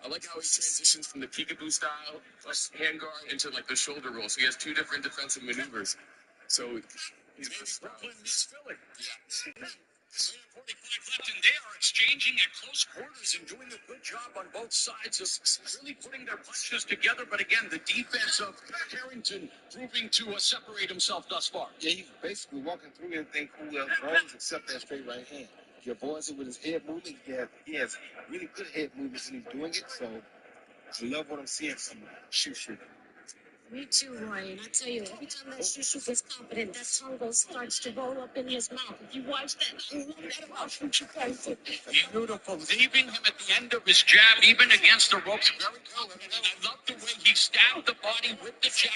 I like how he transitions from the peekaboo style hand guard into like the shoulder roll. So he has two different defensive maneuvers. So he's versatile. Brooklyn meets Philly. Yeah. 45 left, and they are exchanging at close quarters and doing a good job on both sides of really putting their punches together. But again, the defense of Carrington proving to separate himself thus far. Yeah, he's basically walking through everything Coolwell throws except that straight right hand. He avoids it with his head movement. He has really good head movements when he's doing it. So I love what I'm seeing from Shushu. Me too, Roy. And I tell you, every time that Shushu gets confident, that tongue starts to roll up in his mouth. If you watch that, I love that about Shushu Tyson. Beautiful. Leaving him at the end of his jab, even against the ropes. Very cool. And I love the way he stabbed the body with the jab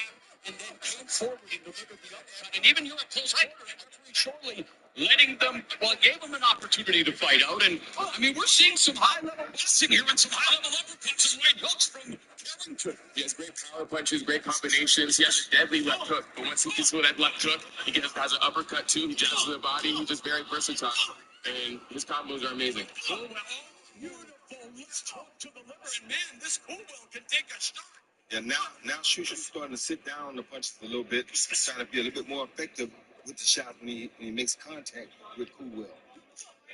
and then came forward and delivered the uppercut. And even here at close quarters, referee Shorley letting them, well, gave them an opportunity to fight out. And, I mean, we're seeing some high-level boxing here and some high-level uppercuts and right hooks from Carrington. He has great power punches, great combinations. He has a deadly left hook. But once he gets with that left hook, he has an uppercut too. He jabs to the body. He's just very versatile. And his combos are amazing. Coolwell, beautiful. Let's talk to the liver. And man, this Coolwell can take a shot. Yeah, now Shushu's starting to sit down on the punches a little bit. He's trying to be a little bit more effective with the shot when he makes contact with Coolwell.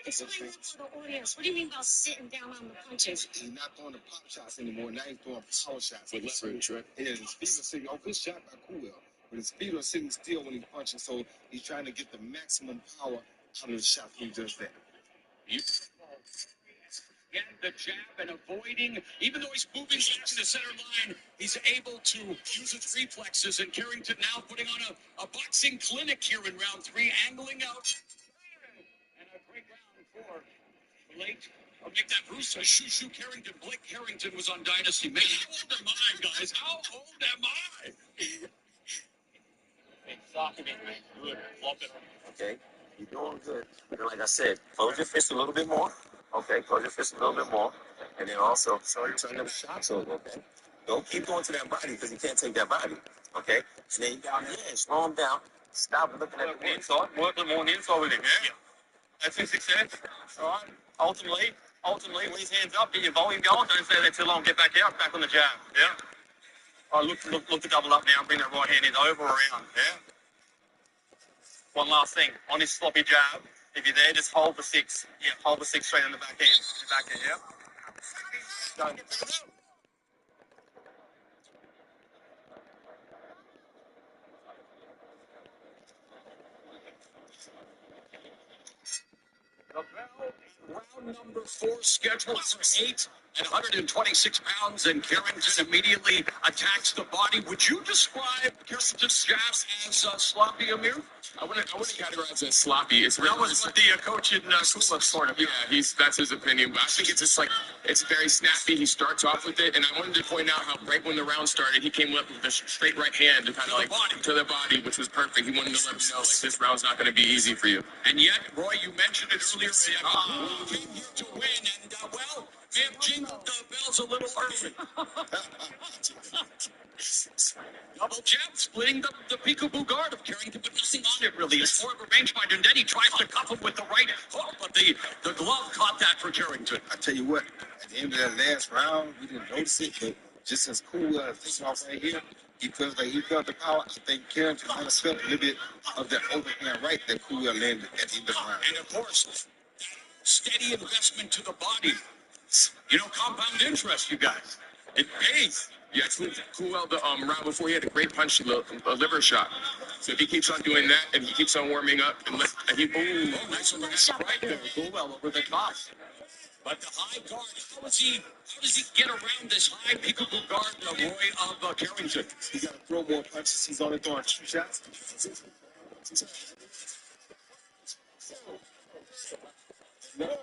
Explain that to the audience. What do you mean about sitting down on the punches? He's not throwing the pop shots anymore. Now he's throwing power shots. With leverage, right? Yeah, his feet are sitting. Oh, good shot by Coolwell. But his feet are sitting still when he's punching, so he's trying to get the maximum power out of the shot when he does that. Getting the jab and avoiding, even though he's moving back to the center line, he's able to use his reflexes. And Carrington now putting on a boxing clinic here in round 3, angling out. And a great round for Blake. I'll make that Bruce Shushu Carrington. Blake Carrington was on Dynasty. Man, how old am I, guys? How old am I? Hey, socking it, man. Good. Flop it. Okay. You're doing good. But like I said, close your fist a little bit more. Okay, close your fist a little bit more. And then also turn them shots over, okay? Don't keep going to that body because you can't take that body. Okay? So then you down there and slow him down. Stop looking at the inside. Work them on the inside with him, yeah? That's his success. All right. Ultimately, when his hands up, get your volume going. Don't stay there too long. Get back out, back on the jab. Yeah? All right, look to double up now. Bring that right hand in over around. Yeah? One last thing. On his sloppy jab, if you're there, just hold the 6. Yeah, hold the 6 straight on the back end. The back end, yeah? Done. Round number 4 scheduled for 8 at 126 pounds, and Carrington immediately attacks the body. Would you describe Carrington's jab as sloppy, Amir? I wouldn't categorize it as sloppy. It's That was what the coach in Kuma's sort of. Yeah, that's his opinion. But I think it's just like, it's very snappy. He starts off with it. And I wanted to point out how right when the round started, he came up with a straight right hand to kind of like to the body, which was perfect. He wanted to let me know, like, this round's not going to be easy for you. And yet, Roy, you mentioned it earlier, he came here to win, and well, may have jingled the bells a little early. Double jab, splitting the peekaboo guard of Carrington, but nothing on it really. It's more of a rangefinder, and then he tries to cuff him with the right hook, but the glove caught that for Carrington. I tell you what, at the end of that last round, we didn't notice it, but just as Coolwell taking off right here, he feels like he felt the power. I think Carrington kind of felt a little bit of that overhand right that Coolwell landed at the end of the round. And of course, steady investment to the body. You know, compound interest, you guys. It pays. Yeah, Coolwell, the round before, he had a great punch, a liver shot. So if he keeps on doing that and he keeps on warming up, and nice right there, Coolwell over the top. But the high guard, how does he get around this high peekaboo guard, Roy, of Carrington? He's got to throw more punches. He's only throwing 2 shots. More.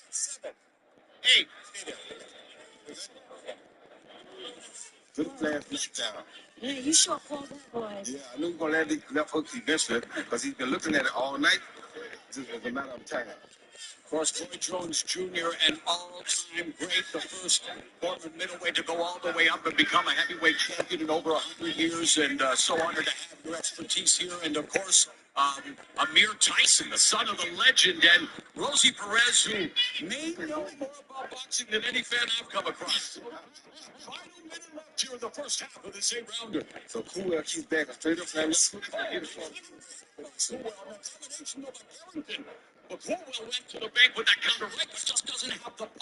7, 8. Good flash knockdown. Yeah, you sure called that, boy. Yeah, I knew he was going to land the left hook eventually because he's been looking at it all night. It's just a matter of time. Of course, Roy Jones Jr., an all-time great, the first former middleweight to go all the way up and become a heavyweight champion in over 100 years, and so honored to have your expertise here. And, of course, Amir Tyson, the son of the legend, and Rosie Perez, who may know more about boxing than any fan I've come across. Final minute left here in the first half of this 8-rounder. So cool, keeps back straight up and left foot. Coolwell, combination of Carrington. But Coolwell went to the bank with that counter right, but just doesn't have the pop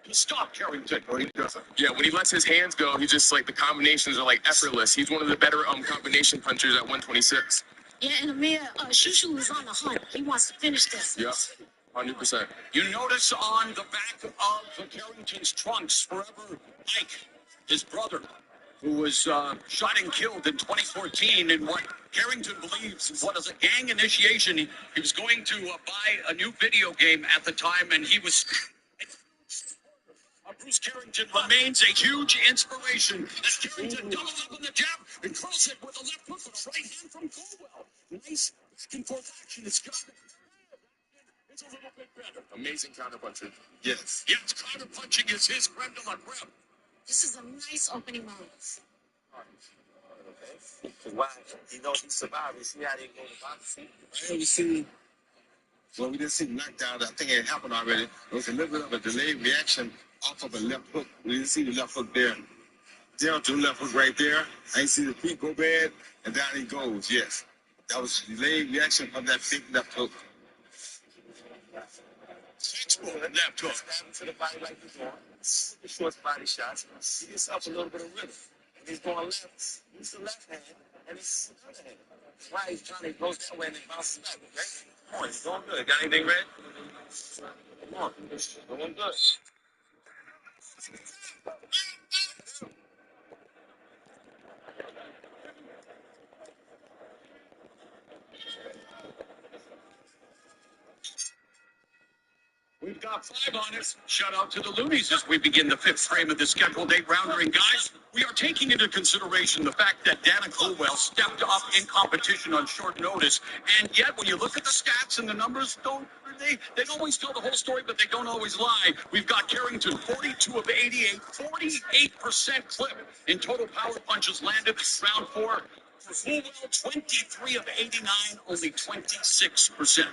to stop Carrington. Or he doesn't. Yeah, when he lets his hands go, he just like the combinations are like effortless. He's one of the better combination punchers at 126. Yeah, and Amir, Shushu is on the hunt. He wants to finish this. Yep, 100%. You notice on the back of Carrington's trunks, forever Ike, his brother, who was shot and killed in 2014 in what Carrington believes was a gang initiation. He was going to buy a new video game at the time, and he was... Bruce Carrington remains a huge inspiration as Carrington doubles up on the jab and curls it with a left hook with a right hand from Coolwell. Nice back and forth action. It's got it's a little bit better. Amazing counter puncher. Yes. Yes, counter punching is his creme de la creme. This is a nice opening move. Because why? He knows he's survived. You see how they go to boxing? I haven't seen, well, we didn't see the knockdown. I think it happened already. There was a little bit of a delayed reaction off of a left hook. We didn't see the left hook there. Down to the left hook right there. I didn't see the feet go bad, and down he goes. Yes. That was a delayed reaction from that big left hook. Textbook left hook. Stab to the body like he's doing. The short body shots. Give yourself a little bit of rhythm. And he's going left. Use the left hand, and he's the other hand. That's why he's trying to go that way and then bounces back, okay? Come on, he's doing good. Got anything, Red? Come on. Doing good. We've got 5 on it. Shout out to the Loonies as we begin the 5th frame of the scheduled 8-rounder. And guys, we are taking into consideration the fact that Dana Coolwell stepped up in competition on short notice. And yet, when you look at the stats and the numbers, they don't always tell the whole story, but they don't always lie. We've got Carrington, 42 of 88, 48% clip in total power punches landed this round 4. For Coolwell, 23 of 89, only 26%.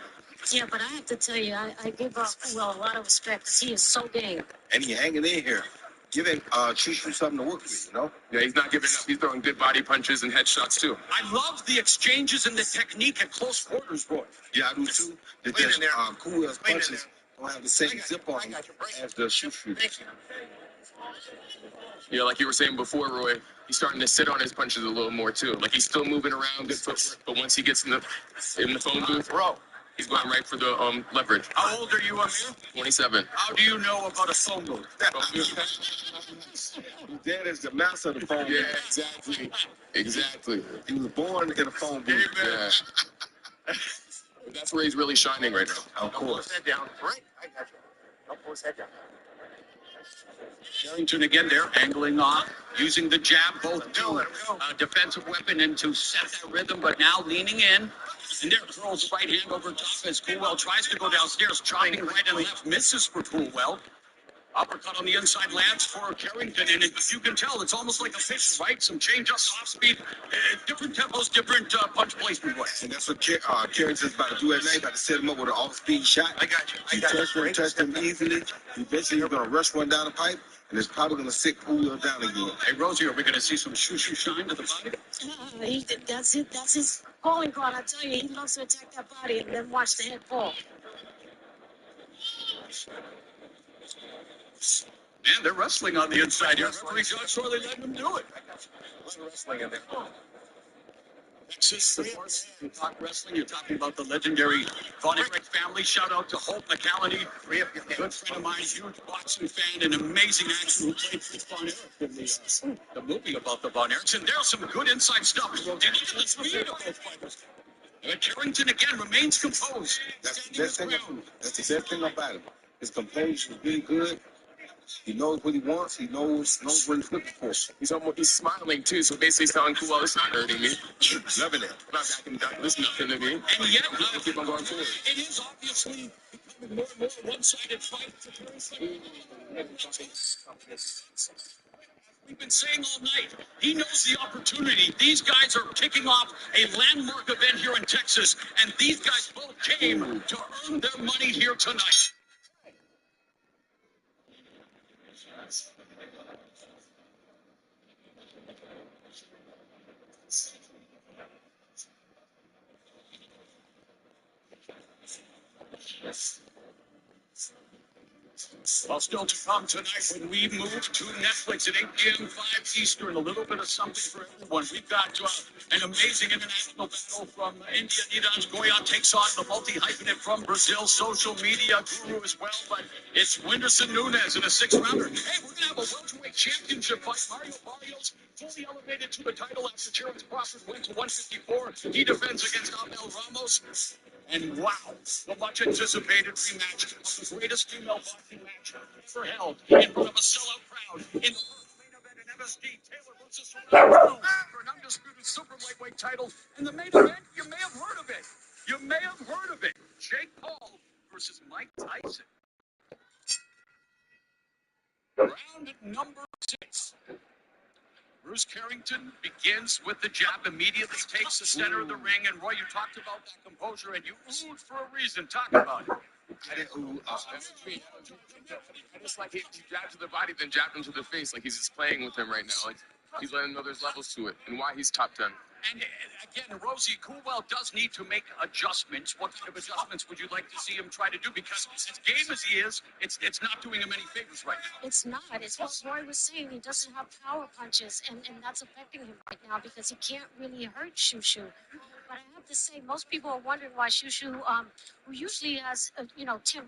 Yeah, but I have to tell you, I give Coolwell a lot of respect because he is so game. And he hanging in here. Giving Shushu something to work with, you know? Yeah, he's not giving up. He's throwing good body punches and headshots too. I love the exchanges and the technique at close quarters, Roy. Yeah, I do too. That Wait in just there. Coolwell's Wait in punches don't have the same zip on them as the Shushu. Yeah, like you were saying before, Roy, he's starting to sit on his punches a little more too. Like he's still moving around, good footwork, but once he gets in the phone booth, Bro, he's going right for the leverage. how old are you, Amir? 27. How do you know about a phone booth? His dad is the master of the phone. Yeah, exactly. Exactly. He was born in a phone booth. Yeah. But that's where he's really shining right now. Of Don't pull course. his head down. Right? I got you. Don't pull his head down. Carrington again there, angling off, using the jab, both to defensive weapon and to set that rhythm, but now leaning in. And there throws the right hand over top as Coolwell tries to go downstairs, chopping right and left, misses for Coolwell. Uppercut on the inside lands for Carrington, and you can tell it's almost like a pitch, right? Some change up, off speed, different tempos, different punch placement. And that's what Carrington's about to do at night, about to set him up with an off-speed shot. I got you. He touched him easily. Eventually, he's going to rush one down the pipe, and it's probably going to sit Coolwell down again. Hey, Rosie, are we going to see some shoo-shoo shine to the body? That's it. That's his calling card. I tell you, he loves to attack that body and then watch the head fall. Man, they're wrestling on the inside here. Referee John Shorley letting them do it. Wrestling in there. Texas, of course, you talk wrestling, you're talking about the legendary Von Erich family. Shout out to Hope McCallany, good friend of mine, huge boxing fan, and amazing actor who played with Von Erich in the movie about the Von Erichs. And there's some good inside stuff. Did you look at the speed of both fighters? And Carrington again remains composed. That's the best thing about him. His composure is really good. He knows what he wants. He knows what he's looking for. He's smiling too, so basically he's telling Coolwell, it's not hurting me. Loving it. I'm not backing down. It's nothing to me. And yet, Keep on going forward. it is obviously becoming more and more a one-sided fight for Carrington. We've been saying all night, he knows the opportunity. These guys are kicking off a landmark event here. here in Texas, and these guys both came to earn their money here tonight. Well, still to come tonight when we move to Netflix at 8 p.m. 5 Eastern. A little bit of something for everyone. We've got an amazing international battle from India. Nidan's Goyan takes on the multi-hyphenate from Brazil, social media guru as well. But it's Whindersson Nunes in a six-rounder. Hey, we're going to have a welterweight championship fight. Mario Barrios fully elevated to the title after Terrence Crawford went to 154. He defends against Abel Ramos. And wow, the much anticipated rematch of the greatest female boxing match ever held in front of a sellout crowd in the first main event in MSG. Taylor versus Serrano for an undisputed super lightweight title. And the main event, you may have heard of it. You may have heard of it. Jake Paul versus Mike Tyson. Round number 6. Bruce Carrington begins with the jab, immediately takes the center of the ring. And Roy, you talked about that composure, and you oohed for a reason. Talk about it. I didn't ooh. I just like he jabbed to the body, then jabbed him to the face. Like he's just playing with him right now. Like he's letting him know there's levels to it and why he's top 10. And again, Rosie Coolwell does need to make adjustments. What kind of adjustments would you like to see him try to do? Because as game as he is, it's not doing him any favors right now. It's not. It's what Roy was saying. He doesn't have power punches, and that's affecting him right now because he can't really hurt Shushu. But I have to say, most people are wondering why Shushu, who usually has, 10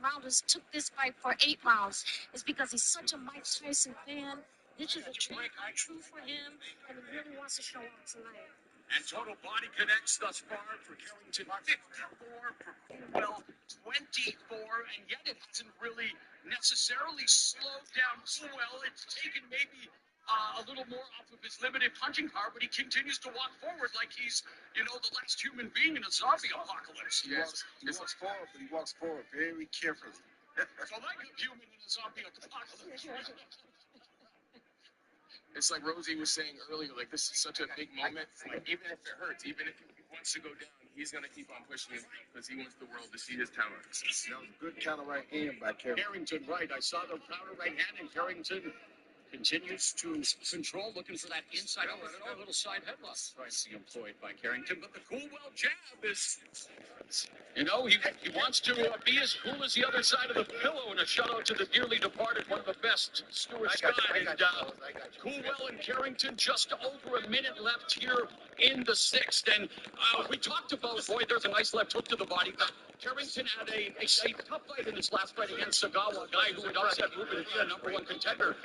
rounders, took this fight for 8 rounds. It's because he's such a Mike Tyson fan. This is a dream come true for him, and he really wants to show up tonight. And total body connects thus far for Carrington 54, for Coolwell 24, and yet it hasn't really necessarily slowed down Coolwell. It's taken maybe a little more off of his limited punching power, but he continues to walk forward like he's, the last human being in a zombie apocalypse. He walks forward, but he walks forward very carefully. So like a human in a zombie apocalypse. It's like Rosie was saying earlier, like this is such a big moment. Like even if it hurts, even if he wants to go down, he's gonna keep on pushing it because he wants the world to see his talent. That was a good counter right hand by Carrington. Carrington, right. I saw the counter right hand, and Carrington continues to control, looking for that inside. A little side headlock trying to be employed by Carrington, but the Coolwell jab is, he wants to be as cool as the other side of the pillow. And a shout out to the dearly departed, one of the best, Stuart Scott. Coolwell and Carrington, just over a minute left here in the 6th. And we talked about, boy, there's a nice left hook to the body. But Carrington had a tough fight in his last fight against Sagawa, a guy who would upset Ruben and be a #1 contender.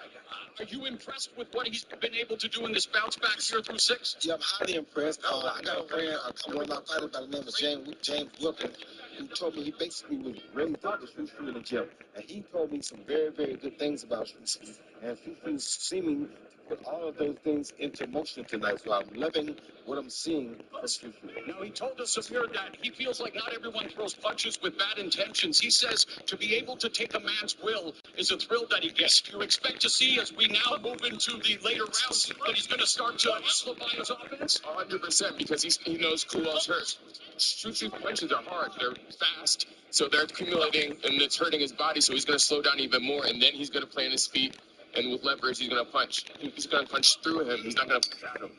Are you impressed with what he's been able to do in this bounce back here through 6? Yeah, I'm highly impressed. I got a friend, one of my fighters by the name of James Wilkin, who told me he basically was raised up with Shushu in the gym. And he told me some very, very good things about Shushu. And Shushu's seeming to put all of those things into motion tonight. So I'm loving what I'm seeing from Shushu. Now, he told us here that he feels like not everyone throws punches with bad intentions. He says to be able to take a man's will is a thrill that he gets. Do you expect to see, as we now move into the later rounds, that he's going to start to amplify his offense? 100%, because he knows Coolwell's hurt. Shushu's punches are hard. They're fast, so they're accumulating, and it's hurting his body, so he's going to slow down even more, and then he's going to play on his feet, and with leverage, he's going to punch. He's going to punch through him. He's not going to punch at him.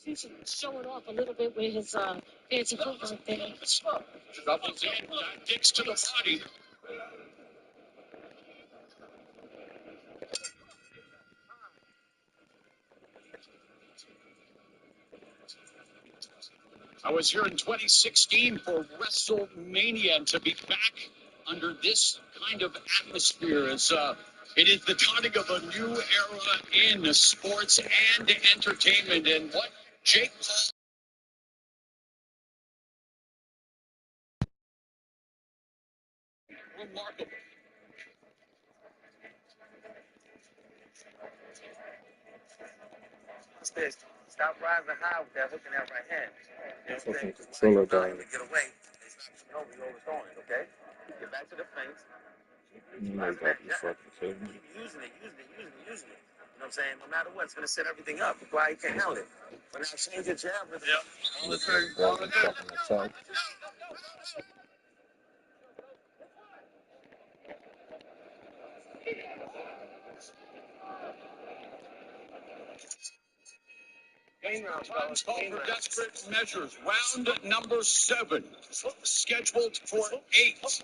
He's showing off a little bit with his fancy footwork there. Doubles in, kicks to the body. I was here in 2016 for WrestleMania, and to be back under this kind of atmosphere is it is the dawning of a new era in sports and entertainment. And what Jake Paul remarkable. Stop rising high with that hook in that right hand. You know what I'm saying? Controller guy. To get away, it's not we overthrowing it, okay? Get back to the fence. You know, got me fucking kidding me. Keep using it. You know what I'm saying? No matter what, it's going to set everything up. Why he can't handle it. But now change your jab. All the time. Time's called for desperate measures. Round number 7, scheduled for 8.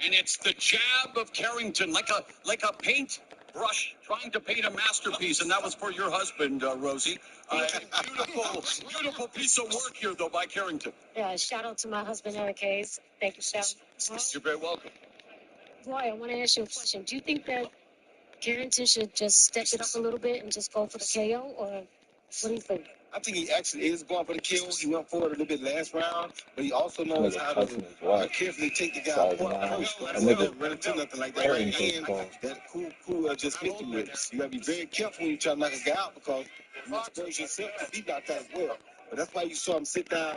And it's the jab of Carrington, like a paint brush trying to paint a masterpiece. And that was for your husband, Rosie. Beautiful piece of work here, though, by Carrington. Yeah, shout out to my husband, Eric Hayes. Thank you, Sal. You're very welcome. Boy, I want to ask you a question. Do you think that Carrington should just step it up a little bit and just go for the KO, or what do you think? I think he actually is going for the kill. He went for it a little bit last round, but he also knows how to carefully take the guy apart first. He didn't run into nothing like that right hand that cool just hit you with. You got to be very careful when you try to knock a guy out because you expose yourself to be knocked out as well. But that's why you saw him sit down,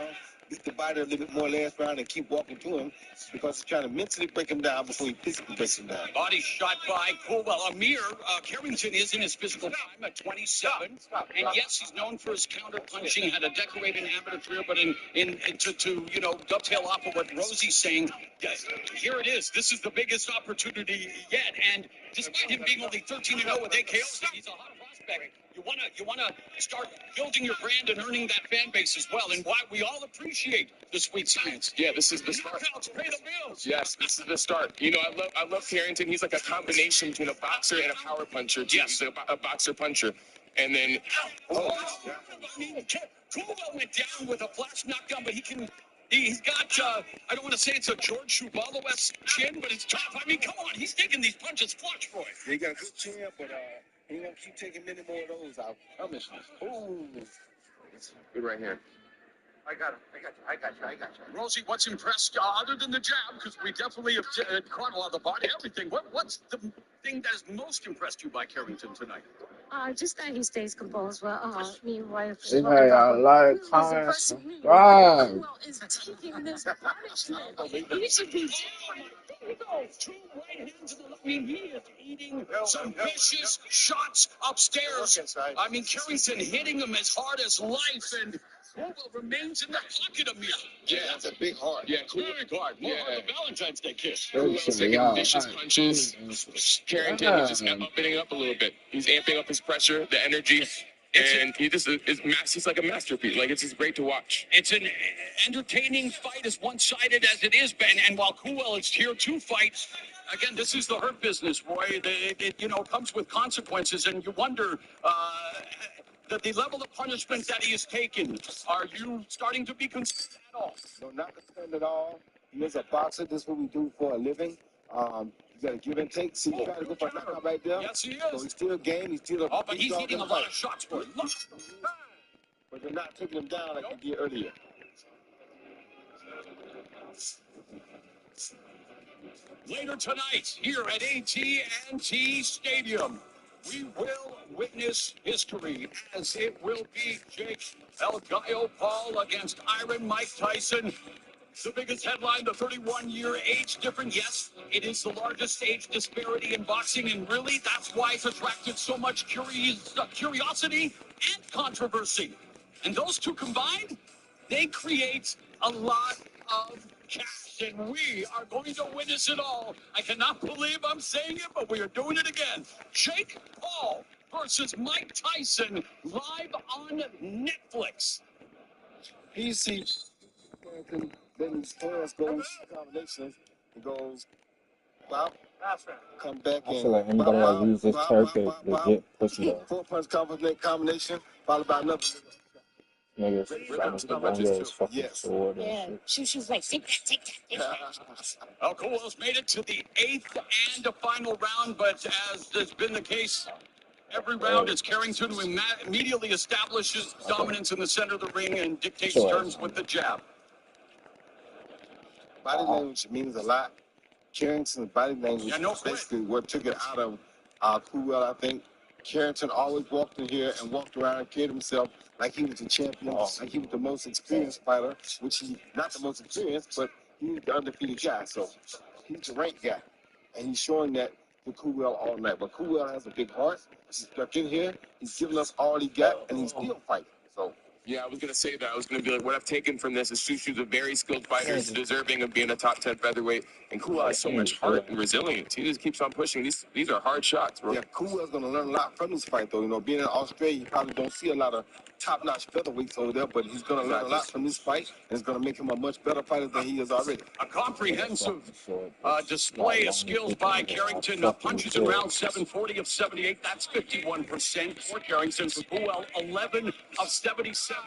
get the body a little bit more last round, and keep walking to him because he's trying to mentally break him down before he physically breaks him down. Body shot by Coolwell. Carrington is in his physical time at 27. And yes, he's known for his counter punching, had a decorated amateur career, but to dovetail off of what Rosie's saying, here it is. This is the biggest opportunity yet. And despite him being only 13-0 with 8 KOs, he's a hot prospect. You wanna start building your brand and earning that fan base as well, and why we all appreciate the sweet science. Yeah, this is the start. Knockouts pay the bills. Yes, this is the start. I love Carrington. He's like a combination between a boxer and a power puncher. Yes, he's a boxer puncher, and then Coolwell went down with a flash knockdown, but he's got, I don't want to say it's a George Shubalo-esque chin, but it's tough. I mean, come on, he's taking these punches flush, Roy. Yeah, he got a good chin, but he won't keep taking many more of those, I promise you. ooh, good right here. I got you. Rosie, what's impressed, other than the jab, because we definitely have caught a lot of the body, everything. What's the thing that has most impressed you by Carrington tonight? Just that he stays composed. Well, me and wife. See how y'all like, comment, subscribe. Is taking this punishment. He should be. There he goes. 2 right hands in the left. I mean, he is eating some vicious shots upstairs. I mean, Carrington hitting him as hard as life, and Coolwell remains in the pocket of me. Yeah, that's a big heart. Yeah, Big hard. More like a Valentine's Day kiss. Coolwell's taking vicious punches. Carrington is just upping it up a little bit. He's amping up his pressure, the energy. And he's like a masterpiece. Like, it's just great to watch. It's an entertaining fight, as one-sided as it is, Ben. And while Coolwell is here to fight, again, this is the hurt business, Roy. It comes with consequences, and you wonder the level of punishment that he has taken. Are you starting to be concerned at all? No, not concerned at all. He is a boxer. This is what we do for a living. You got to give and take. See, you got to go for a knockout right there. Yes, he is. So he's still game. He's still but he's eating a lot of shots for it. Look. But they're not taking him down like they did earlier. Later tonight, here at AT&T Stadium, we will witness history, as it will be Jake El Gallo Paul against Iron Mike Tyson. The biggest headline, the 31-year age difference. Yes, it is the largest age disparity in boxing, and really, that's why it's attracted so much curiosity and controversy. And those two combined, they create a lot of cash, and we are going to witness it all. I cannot believe I'm saying it, but we are doing it again. Jake Paul versus Mike Tyson, live on Netflix. He sees then his hands goes combinations. He goes, wow, come back I feel like anybody that uses this turf is legit pussy though. 4-punch combination, followed by another. Niggas trying to get on your fucking sword and Yeah, shit. she was like, take that. Coolwell's made it to the 8th and a final round, but as has been the case every round, it's Carrington who immediately establishes dominance in the center of the ring and dictates terms with the jab. Body language means a lot. Carrington's body language is basically what took it out of Coolwell, I think. Carrington always walked in here and walked around and carried himself like he was the champion, like he was the most experienced fighter, which he's not the most experienced, but he's the undefeated guy. So he's the ranked guy. And he's showing that with Coolwell all night. But Coolwell has a big heart. He's stuck in here. He's giving us all he got, and he's still fighting. So. Yeah, I was going to say that. I was going to be like, what I've taken from this is Shushu's a very skilled fighter. He's deserving of being a top 10 featherweight. And Kula has so much heart and resilience. He just keeps on pushing. These are hard shots, bro. Yeah, Kula's going to learn a lot from this fight, though. You know, being in Australia, you probably don't see a lot of top-notch featherweights over there, but he's going to learn a lot from this fight, and it's going to make him a much better fighter than he is already. A comprehensive display of skills by Carrington. Punches in round 7, 40 of 78. That's 51% for Carrington. For Puel, 11 of 77.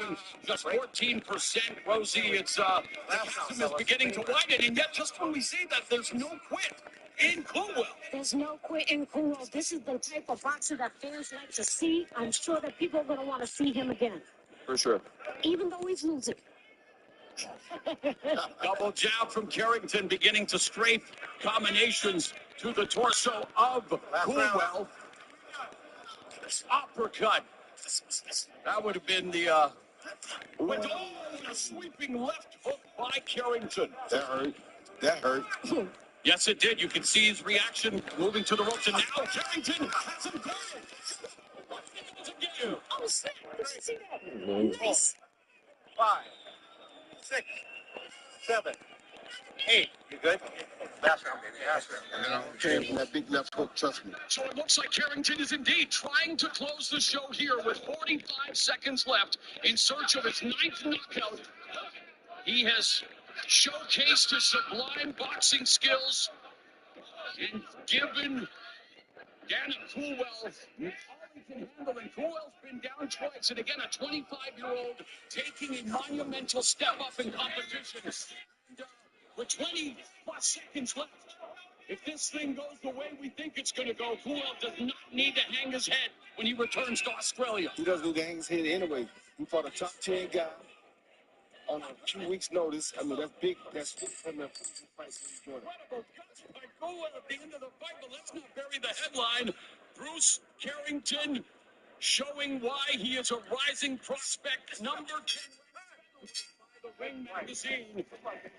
Just 14%. Rosie, it's the chasm is beginning to widen, and yet just when we see that, there's no quit in Coolwell. There's no quit in Coolwell. This is the type of boxer that fans like to see. I'm sure that people are going to want to see him again. For sure. Even though he's losing. Double jab from Carrington, beginning to strafe combinations to the torso of Coolwell. Uppercut. That would have been the a sweeping left hook by Carrington. That hurt. That hurt. Yes, it did. You can see his reaction moving to the ropes, and now Carrington has him down. Oh, snap. Did you see that? Nice. 5, 6, 7, 8. You good? Last round, baby. Last round. And then I came from that big left hook, trust me. So it looks like Carrington is indeed trying to close the show here with 45 seconds left in search of his 9th knockout. He has showcased his sublime boxing skills and given Dana Coolwell all he can handle. And Coolwell's been down twice. And again, a 25-year-old taking a monumental step up in competition. And, with 20-plus seconds left, if this thing goes the way we think it's going to go, Coolwell does not need to hang his head when he returns to Australia. He doesn't need to hang his head anyway. He fought a top 10 guy on a 2 weeks' notice. I mean, that's big. That's big for the fight. Incredible guts by Coolwell at the end of the fight, but let's not bury the headline. Bruce Carrington showing why he is a rising prospect, number 10 by the Ring magazine.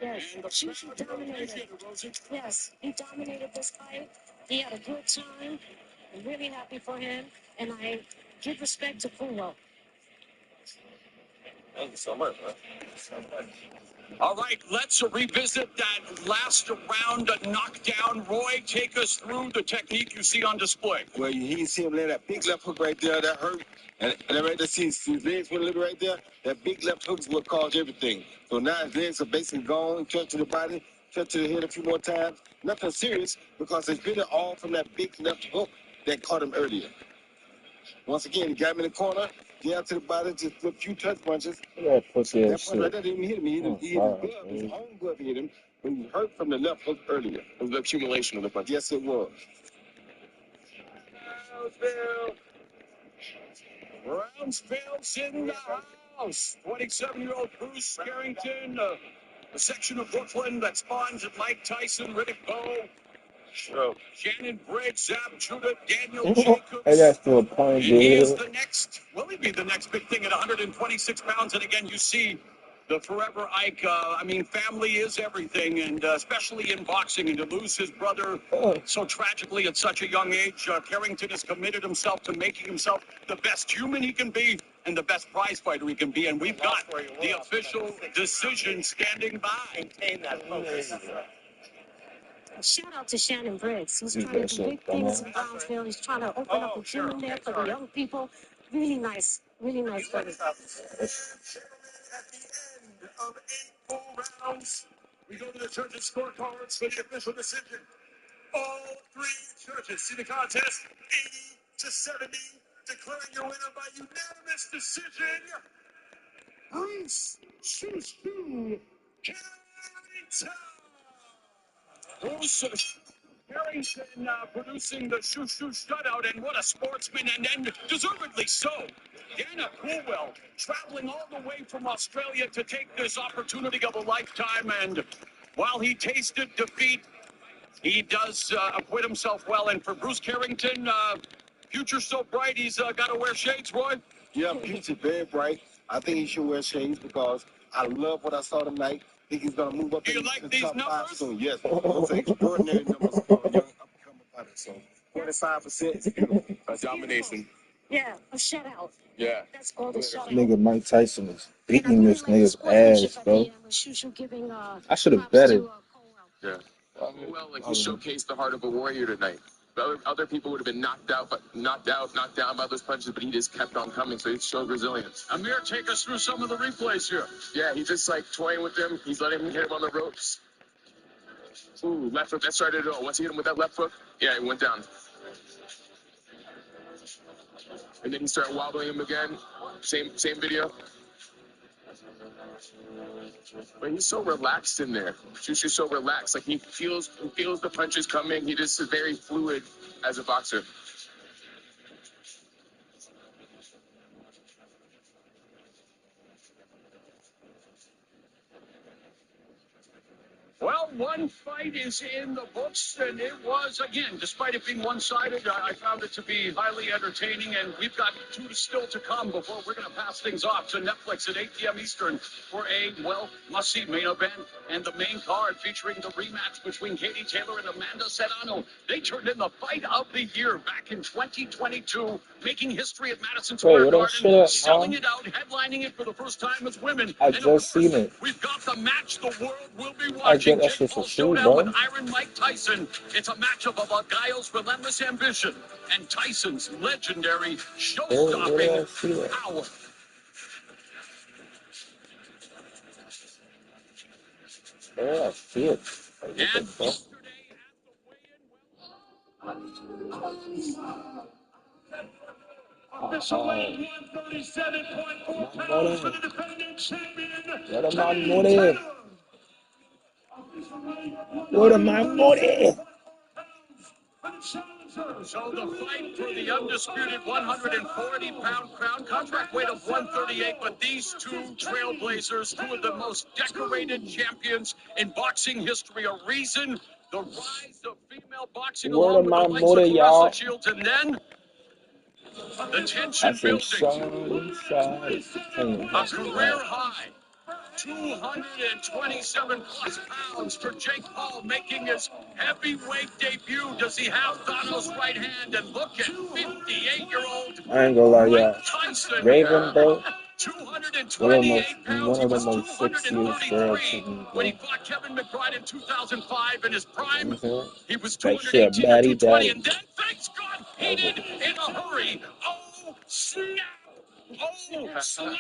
Yes, Shushu dominated. Yes, he dominated this fight. He had a good time. I'm really happy for him, and I give respect to Coolwell. Thank you so much, man. All right, let's revisit that last round knockdown. Roy, take us through the technique you see on display. Well, he didn't see him land that big left hook right there. That hurt. And right there, see his legs went a little bit right there. That big left hook is what caused everything. So now his legs are basically gone. Touch to the body, touch to the head a few more times. Nothing serious because it's really all from that big left hook that caught him earlier. Once again, he got him in the corner. Down to the body, just a few touch punches. That pussy That ass punch right shit. there didn't hit him. He hit him. He hit his glove. His own glove hit him. But he hurt from the left hook earlier. It was the accumulation of the punches. Yes, it was. Brownsville's in the house. 27-year-old Bruce Carrington, a section of Brooklyn that spawns at Mike Tyson, Riddick Bowe, Shannon Briggs, Zab Judah, Daniel Jacobs. And that's still a point, And he is dude. the next, will he be the next big thing at 126 pounds? And again, you see the forever Ike. Family is everything, and especially in boxing. And to lose his brother so tragically at such a young age, Carrington has committed himself to making himself the best human he can be and the best prize fighter he can be. And we've got the official decision standing by. Maintain that focus. Shout out to Shannon Briggs. He's trying to do big things in Brownsville. He's trying to open up a gym there for the young people. Really nice buddy. At the end of 8 full rounds, we go to the judges' scorecards for the official decision. All 3 judges see the contest 80-70, declaring your winner by unanimous decision. Bruce Shushu Carrington. Bruce Carrington producing the Shushu shutout, and what a sportsman, and deservedly so. Dana Coolwell traveling all the way from Australia to take this opportunity of a lifetime, and while he tasted defeat, he does acquit himself well. And for Bruce Carrington, future so bright, he's got to wear shades, Roy. Yeah, future very bright. I think he should wear shades because I love what I saw tonight. I think he's going to move up Do you in like the these top 5 numbers? soon. Yes, those are extraordinary numbers for a young up-and-coming fighter. So 45%. A domination. Yeah, a shutout. Yeah. That's called a shutout. Nigga Mike Tyson is And I beating really this like the nigga's sportsmanship ass, at bro. the end with Shushu giving I should have props betted. to Colwell. Yeah. Well, like he showcased the heart of a warrior tonight. Other people would have been knocked down by those punches, but he just kept on coming. So he showed resilience. Amir, take us through some of the replays here. Yeah, he just like toying with him. He's letting him hit him on the ropes. Ooh, left hook. That started it all. Once he hit him with that left hook, yeah, it went down. And then he started wobbling him again. Same video. But he's so relaxed in there. Shushu's so relaxed. Like he feels the punches coming. He just is very fluid as a boxer. Well, one fight is in the books, and it was, again, despite it being one-sided, I found it to be highly entertaining, and we've got two still to come before we're going to pass things off to Netflix at 8 p.m. Eastern for a, well, must-see main event, and the main card featuring the rematch between Katie Taylor and Amanda Serrano. They turned in the fight of the year back in 2022, making history at Madison Square Garden, selling it out, headlining it for the first time as women. I And of just course, seen it. we've got the match the world will be I watching. get that Jake shit for Paul free, showdown bro. with Iron Mike Tyson. It's a matchup of a guy's relentless ambition and Tyson's legendary Where show-stopping did I see that? power. Where did I see it? Like, what And the fuck? yesterday at the weigh-in, official weight 137.4 pounds for the defending champion. Where am my money? Where am my money? So the fight for the undisputed 140-pound crown, contract weight of 138, but these two trailblazers, two of the most decorated champions in boxing history, a reason the rise of female boxing Where along am with the my likes of money, Clarissa y'all? Shields, and then the I tension said, building. shawty. A career high. 227 plus pounds for Jake Paul making his heavyweight debut. Does he have Thanos' right hand? And look at 58-year-old I ain't gonna lie, Mike y'all. Tyson. Raven, bro, 228 pounds. one He of the was most sexiest girls to 233 me, when bro. he fought Kevin McBride in 2005. In his prime, he was Like, she a 218 baddie to 220. daddy. And then things got heated in a hurry. Oh, snap. Oh, snap.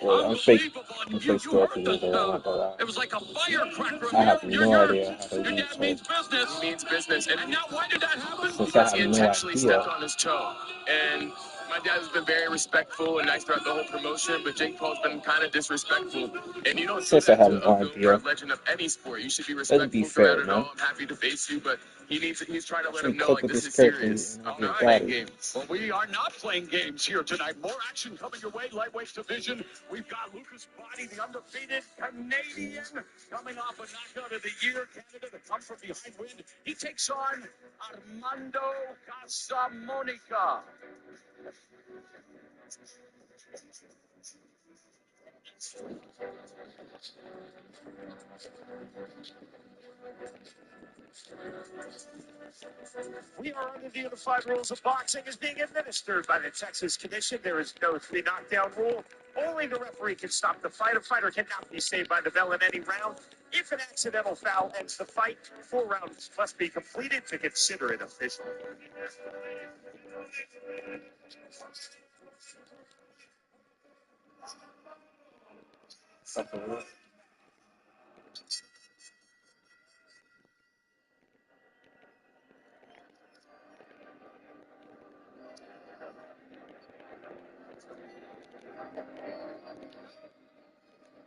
Well, I'm fake You scared heard to lose, I'm not gonna lie. it was like a firecracker. I have Your no idea how to your use dad her. means business. He means business. And now why did that happen? Since I Because have he no intentionally stepped idea. on his toe. And my dad has been very respectful and nice throughout the whole promotion, but Jake Paul's been kind of disrespectful. And you don't do Since I that have to no a goat or a idea. legend of any sport. You should be Let's be respectful throughout fair, it man. all. I'm happy to face you, but he's trying to let She him know, cook like, with this this is carefully, serious. and I I'm get not got playing it. games. Well, we are not playing games here tonight. More action coming your way, lightweight division. We've got Lucas Body, the undefeated Canadian, coming off a knockout of the year. Canada, the come from behind win. He takes on Armando Casamonica. We are under the unified rules of boxing as being administered by the Texas Commission. There is no 3 knockdown rule. Only the referee can stop the fight. A fighter cannot be saved by the bell in any round. If an accidental foul ends the fight, 4 rounds must be completed to consider it official.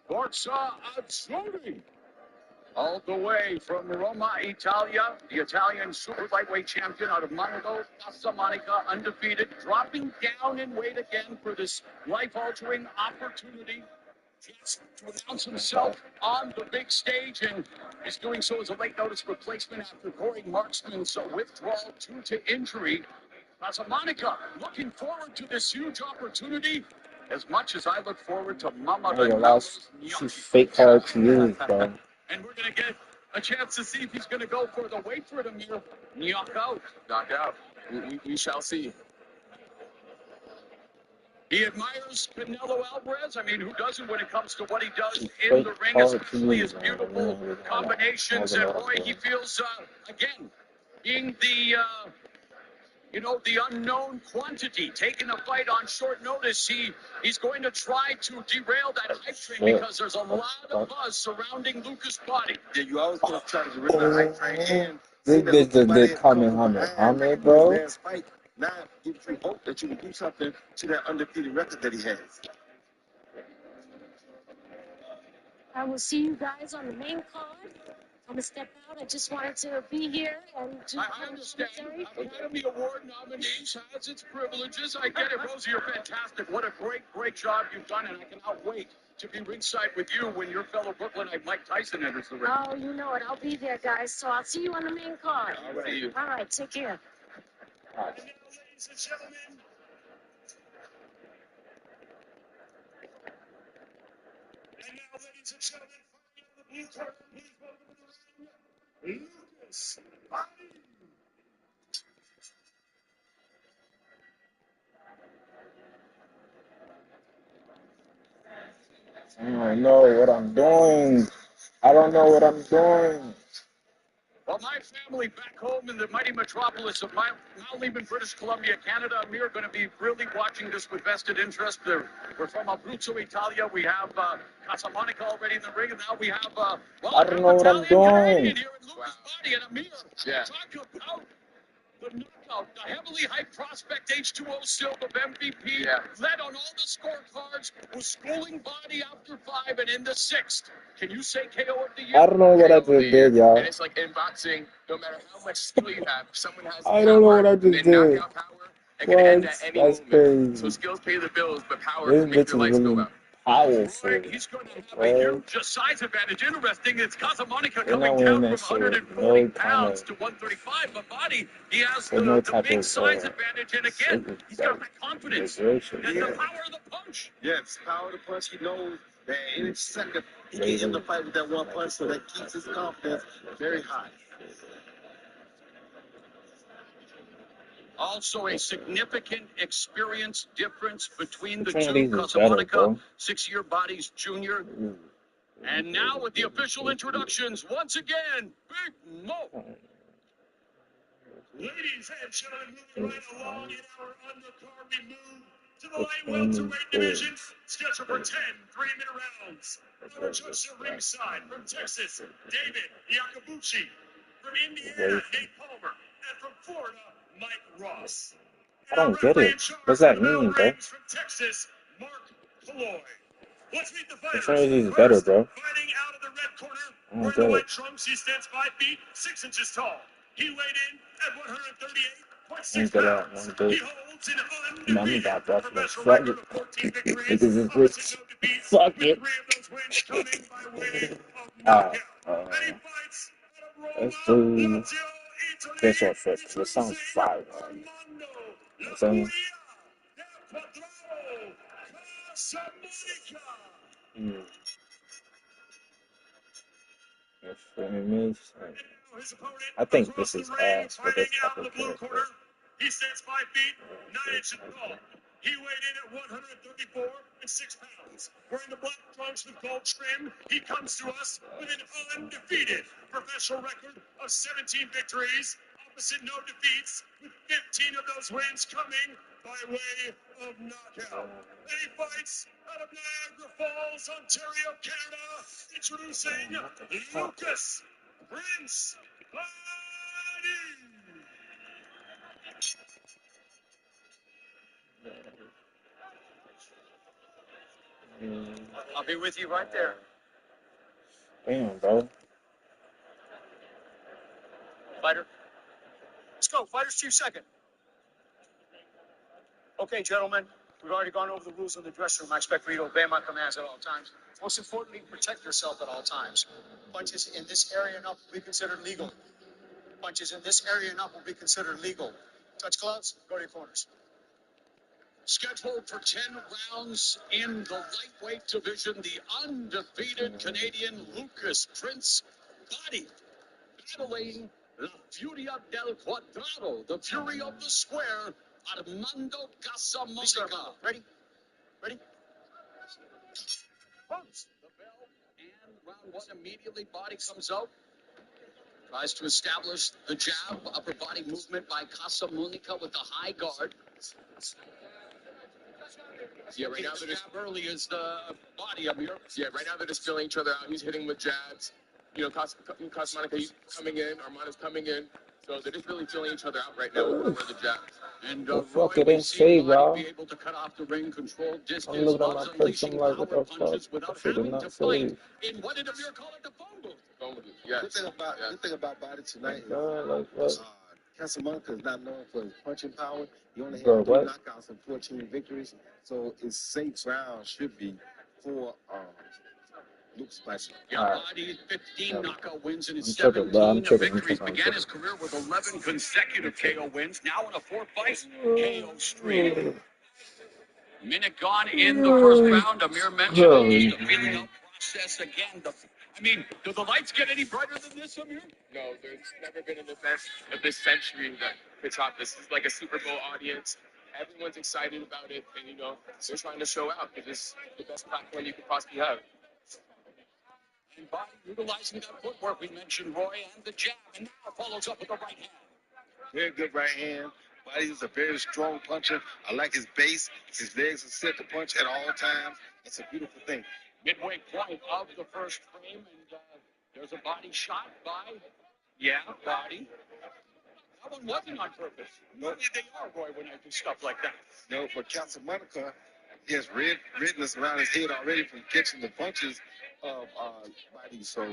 Forza Azzurri. All the way from Roma, Italia, the Italian super lightweight champion out of Monaco, Casamonica, undefeated, dropping down in weight again for this life-altering opportunity just to announce himself on the big stage, and is doing so as a late notice replacement after Corey Marksman's withdrawal due to injury. Casamonica looking forward to this huge opportunity as much as I look forward to Mama I ain't gonna lie, she's fake hard to use, bro. and we're going to get a chance to see if he's going to go for the wait for it, Amir. Knock out. Knock out. We shall see. He admires Canelo Alvarez. I mean, who doesn't when it comes to what he does It's in fake the ring, hard to especially use, his man. beautiful combinations. And Roy, he He feels, again, being the, the unknown quantity, taking a fight on short notice, he's going to try to derail that hype train because there's a lot of buzz surrounding Lucas' body. Yeah, you always gonna try to derail the hype train and This see that bitch just nobody did had come from Kamehameha, behind bro. his last fight. Now gives you hope that you can do something to that undefeated record that he has. I will see you guys on the main card. I'm gonna step out. I just wanted to be here and do I understand. Academy Award nominees has its privileges. I get it, Rosie. You're fantastic. What a great job you've done, and I cannot wait to be ringside with you when your fellow Brooklynite Mike Tyson enters the ring. Oh, you know it. I'll be there, guys. So I'll see you on the main card. All right. All right, take care. And now, ladies and gentlemen, fighting out of the blue corner, please welcome to the ring, Lucas Body. I don't know what I'm doing. I don't know what I'm doing. Well, my family back home in the mighty metropolis of Mount Lebanon, British Columbia, Canada, and we are going to be really watching this with vested interest. We're from Abruzzo, Italia. We have Casamonica already in the ring, and now we have, I don't know what I'm doing. Canadian here in Lucas Body, and Amir. Yeah. Talk about the knockout, the heavily hyped prospect H2O Silk of MVP, Yeah. led on all the scorecards, was schooling Body after 5 and in the 6th. Can you say KO of the year? I don't know what I just did, y'all. And it's like in boxing, no matter how much skill you have, if someone has I don't know what I just and did. knockout power, it can end at any That's moment. crazy. So skills pay the bills, but power This can make bitch your is lights go really out. powerful. Right, he's going to have a Right? huge size advantage. Interesting, it's Casamonica They're coming not winning down that from shit with 140 no kind pounds of, to 135, but Body, he has with no the type big of size advantage, and again, he's got that confidence exertion. and the power of the punch. Yes, power of the punch. He knows that any second he can end the fight with that one punch, so that keeps his confidence very high. Also, a significant experience difference between the Which one of two. these is better, Casamonica, bro? 6-year Body's junior. And now with the official introductions, once again, Big Mo. Ladies and gentlemen, moving right along in our undercard, we move to the light welterweight division, scheduled for 10 3-minute rounds. Our judge at ringside from Texas, David Iacobucci. From Indiana, Nate Palmer. And from Florida, Mike Ross. I don't get it. What's that mean, bro? From Texas, Mark Palloy. Let's meet the fighters. Which one of these is better, bro? Fighting out of the red corner, I don't wearing the get white it. trunks, he stands 5 feet 6 inches tall. He weighed in at 138.6 Ain't that out pounds. one He bit. holds an Mommy undefeated got that for professional fuck record it. of 14 victories, This is opposite rich. no defeats, Fuck with it. 3 of those wins coming by way of knockout. And he fights out of Let's Roma, do Lazio, Italy, this one first, 'cause it sounds introducing fire. Armando You know what La I'm saying? del Quadrado Casamonica. If it is, His opponent I think across this is the ring, ass for this fighting type out in of the blue character. corner. He stands 5 feet 9 inches tall. He weighed in at 134.6 pounds. Wearing the black trunks with gold trim, he comes to us with an undefeated professional record of 17 victories, opposite no defeats, with 15 of those wins coming by way of knockout. And he fights out of Niagara Falls, Ontario, Canada, introducing Lucas Prince Body. I'll be with you right there. Damn, bro. Fighter. Let's go. Fighters chief second. Okay, gentlemen. We've already gone over the rules in the dressing room. I expect for you to obey my commands at all times. Most importantly, protect yourself at all times. Punches in this area and up will be considered legal. Punches in this area and up will be considered legal. Touch gloves, go to your corners. Scheduled for 10 rounds in the lightweight division, the undefeated Canadian Lucas Prince Body battling La Furia del Cuadrado, the fury of the square, Armando Casamonica. Ready? Ready? Punch the bell, and round one immediately, body comes out. Tries to establish the jab, upper body movement by Casamonica with the high guard. Yeah, right now they're just Jab early is the body of your. yeah, right now they're just filling each other out. He's hitting with jabs. You know, Casamanica, he's coming in. Armando's coming in. So they're just really filling each other out right now with the jabs. And The Roy, fuck it we've didn't seen save, Body y'all. be able to cut off the ring, control I'm distance, looking at loves my clips. I'm unleashing like, what power the fuck? punches That without shit did having to not fight save. in what did Amir call it, the phone booth? Phone booth, yes. Good thing about Body tonight is God, like what? Casablanca is not known for his punching power. He only had Bro, 3 what? knockouts and 14 victories, so his safe round should be for Lucas Tyson. Alright. Body 15 knockout wins in his I'm tripping, bro. I'm 17 tripping. I'm victories. tripping. I'm Began his tripping. career with 11 consecutive KO wins. Now in a 4-fight KO streak. Minute gone in the first round. Amir mentioned the feeling out process again. I mean, do the lights get any brighter than this, Amir? No, there's never been an event of this century that could top this. It's like a Super Bowl audience. Everyone's excited about it, and you know they're trying to show out because it's the best platform you could possibly have. And Body utilizing that footwork we mentioned, Roy, and the jab, and now follows up with the right hand. Very good right hand. Body is a very strong puncher. I like his base. His legs are set to punch at all times. It's a beautiful thing. Midway point of the first frame, and there's a body shot by, Body. That one wasn't on purpose. Normally they are, Roy, when I do stuff like that. No, for Casablanca, he has redness around his head already from catching the punches of Body. So,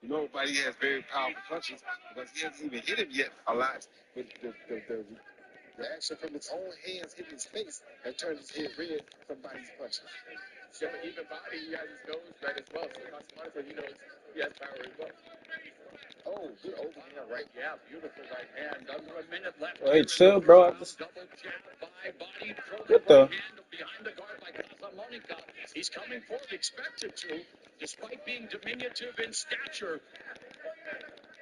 you know, Body has very powerful punches because he hasn't even hit him yet a lot. But the action from his own hands hitting his face has turned his head red from Body's punches. Yeah, but even Body, he has his nose red as well. So Casamanica, he knows he has power as well. Oh, good overhand right. Yeah, beautiful right hand. Under a minute left. Hey, chill, bro. I just... Double jab by Body. What the? Hand behind the guard by Casamonica. He's coming forward, expected to, despite being diminutive in stature.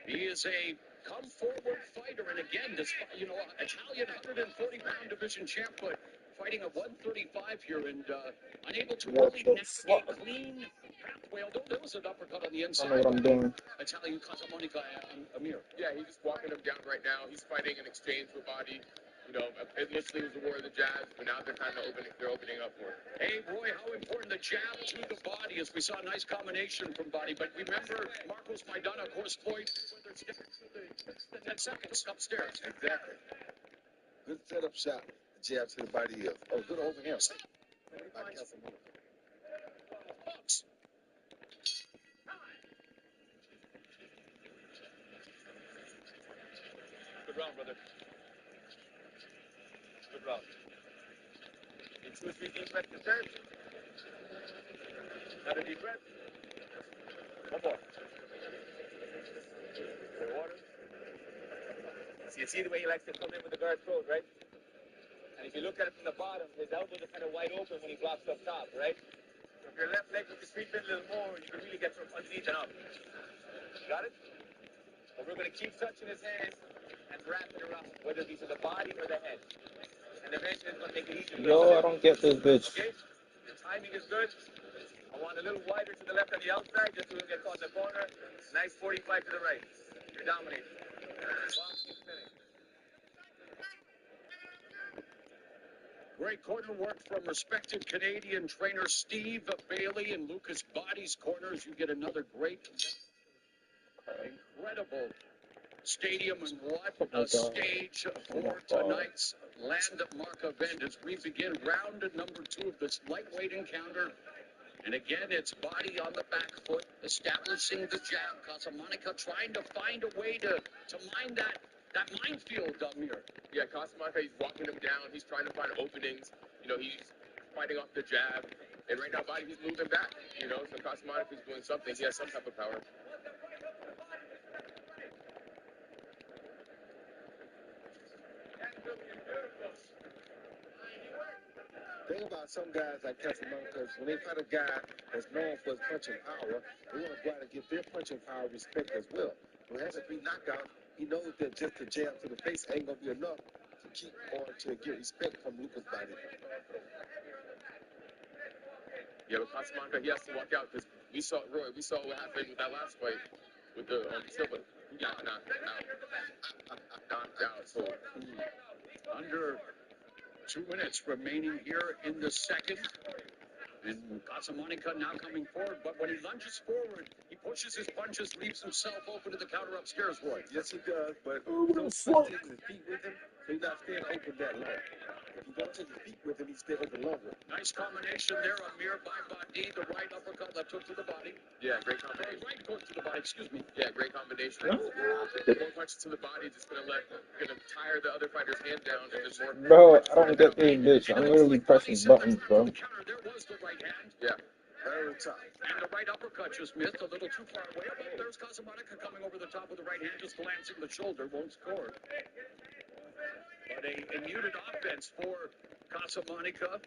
He is a come-forward fighter, and again, despite, Italian 140-pound division champ, but fighting at 135 here and unable to really navigate clean pathway. Although there was an uppercut on the inside. I know what I'm doing. Italian Casamonica and Amir. Yeah, he's just walking him down right now. He's fighting in exchange for Body. You know, initially it was the war of the jabs, but now they're kind of opening up for it. Hey, Roy, how important the jab to the body, as we saw a nice combination from Body. But remember, Marcos Maidana, of course, Floyd, whether it's down to the 10 seconds upstairs. Exactly. Good setup shot. Jab to the body is. Oh, good overhand. By Casablanca. Hooks. Good round, brother. Good round. In 2 or 3 deep breaths to serve. Another deep breath. One more. More water. So you see the way he likes to come in with the guard throat, right? And if you look at it from the bottom, his elbows are kind of wide open when he blocks up top, right? So if your left leg with the sweep in a little more, you can really get from underneath and up. Got it? But we're going to keep touching his hands and wrap it around, whether it be to the body or the head. And eventually it's going to make it easier. Yo, I don't get this bitch. Okay? The timing is good. I want a little wider to the left on the outside, just so we don't get caught in the corner. Nice 45 to the right. You're dominating. Boxing finish. Great corner work from respected Canadian trainer Steve Bailey and Lucas Body's corners. You get another great, incredible stadium and what a stage for tonight's landmark event as we begin round number 2 of this lightweight encounter. And again, it's Body on the back foot, establishing the jab. Casamonica trying to find a way to mine that minefield, Amir. Yeah, Casamanica, he's walking him down. He's trying to find openings. You know, he's fighting off the jab. And right now, Body, he's moving back. You know, so Casamanica's doing something. He has some type of power. thing about some guys like Casamigos, when they fight a guy that's known for his punching power, they want to go out and give their punching power respect as well. When he has a 3 knockout, he knows that just a jab to the face ain't going to be enough to keep or to get respect from Lucas body. Yeah, with Casablanca, he has to walk out because we saw what happened with that last fight with the Silva. He got knocked out. So Under 2 minutes remaining here in the second. And Casablanca now coming forward, but when he lunges forward, he pushes his punches, leaves himself open to the counter upstairs, Roy. Yes, he does, but he don't take his feet with him, so he's not staying open that long. If he don't take his feet with him, he stay open longer. Nice combination there, Amir by Badi, the right uppercut that took to the body. yeah, great combination. Right hook to the body, excuse me. Yeah, great combination. More punches to the body, just gonna tire the other fighter's hand down, and just more. Bro, I don't get this bitch. I'm literally pressing buttons, bro. There was the right hand. Yeah. Very tough. And the right uppercut just missed a little too far away. But there's Casablanca coming over the top with the right hand, just glancing the shoulder, won't score. But a muted offense for Casablanca.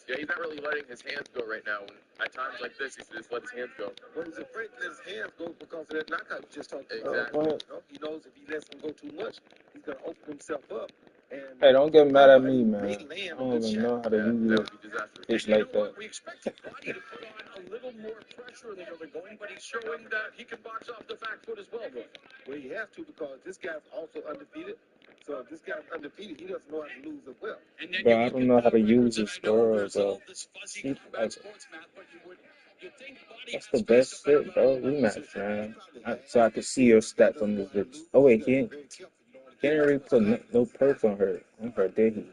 Yeah, he's not really letting his hands go right now. At times like this, he should just let his hands go. But he's afraid to let his hands go because of that knockout you just talked about. Exactly. You know, he knows if he lets him go too much, he's going to open himself up. And Hey, don't get mad at me, man. may I land a don't good even shot. know how to That use would be disastrous. fish You know like that. what? We expected Body to put on a little more pressure than they're going, but he's showing that he can box off the back foot as well, Roy. Well, he has to because this guy's also undefeated. So if this guy's undefeated, he doesn't know how to lose as well. And then Bro, you I look don't at know how the to use records, and this I know world, there's bro. all this fuzzy He, combat like, sports, Matt, but you'd think Body that's has the faced best a better shit, bro. level of Rematch, opposition. man. So I could see your stats on this bitch. Oh, wait, he didn't really put no perks on her, did he?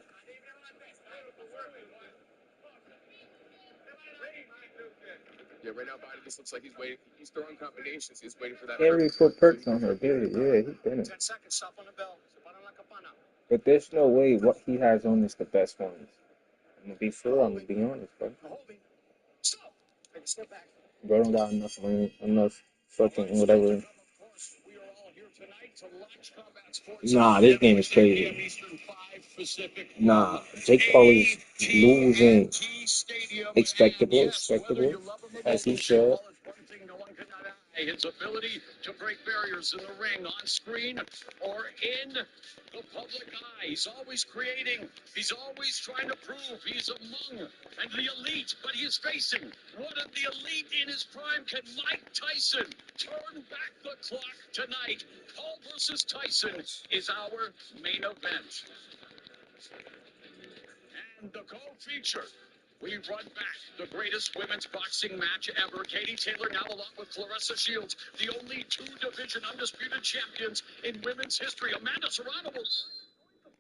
Yeah, right now, Biden just looks like he's waiting. He's throwing combinations. He's waiting for that. He didn't really put perks on her, did he? Yeah, he didn't. 10 seconds, stop on the bell. But there's no way what he has on is the best ones. I'm gonna be fair, I'm gonna be honest, bro. Stop. Take a step back. Bro don't got enough money, enough fucking whatever. Nah, this game is crazy. Nah, Jake Paul is losing. Expectable, as he should. His ability to break barriers in the ring, on screen, or in the public eye. He's always creating. He's always trying to prove he's among and the elite, but he is facing one of the elite in his prime. Can Mike Tyson turn back the clock tonight? Paul versus Tyson is our main event. And the co-feature, we run back the greatest women's boxing match ever. Katie Taylor now along with Clarissa Shields, the only two-division undisputed champions in women's history. Amanda Serrano will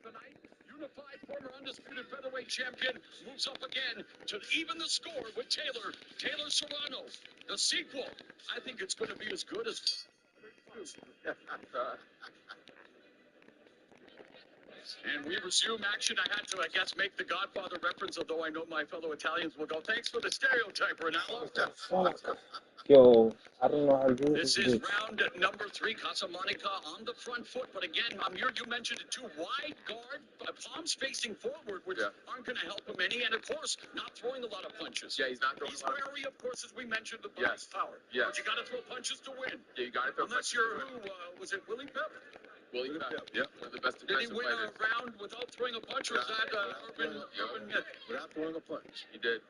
tonight. Unified former undisputed featherweight champion moves up again to even the score with Taylor. Taylor Serrano. The sequel, I think it's going to be as good as... And we resume action. I had to, I guess, make the Godfather reference, although I know my fellow Italians will go, thanks for the stereotype, Ronaldo. Yo, I don't know how to do This this is bitch. round number 3. Casablanca on the front foot. But again, Amir, you mentioned it too. Wide guard, palms facing forward, which aren't going to help him any. And, of course, not throwing a lot of punches. Yeah, he's not throwing He's a lot of wary, of course, as we mentioned, the body's power. Yes. But you got to throw punches to win. Yeah, you got to throw Unless you're, was it Willie Pep? Willie Pep. Yeah, one of the best Did he defensive win fighters. a round without throwing a punch, or is that urban myth? Without throwing a punch. He did.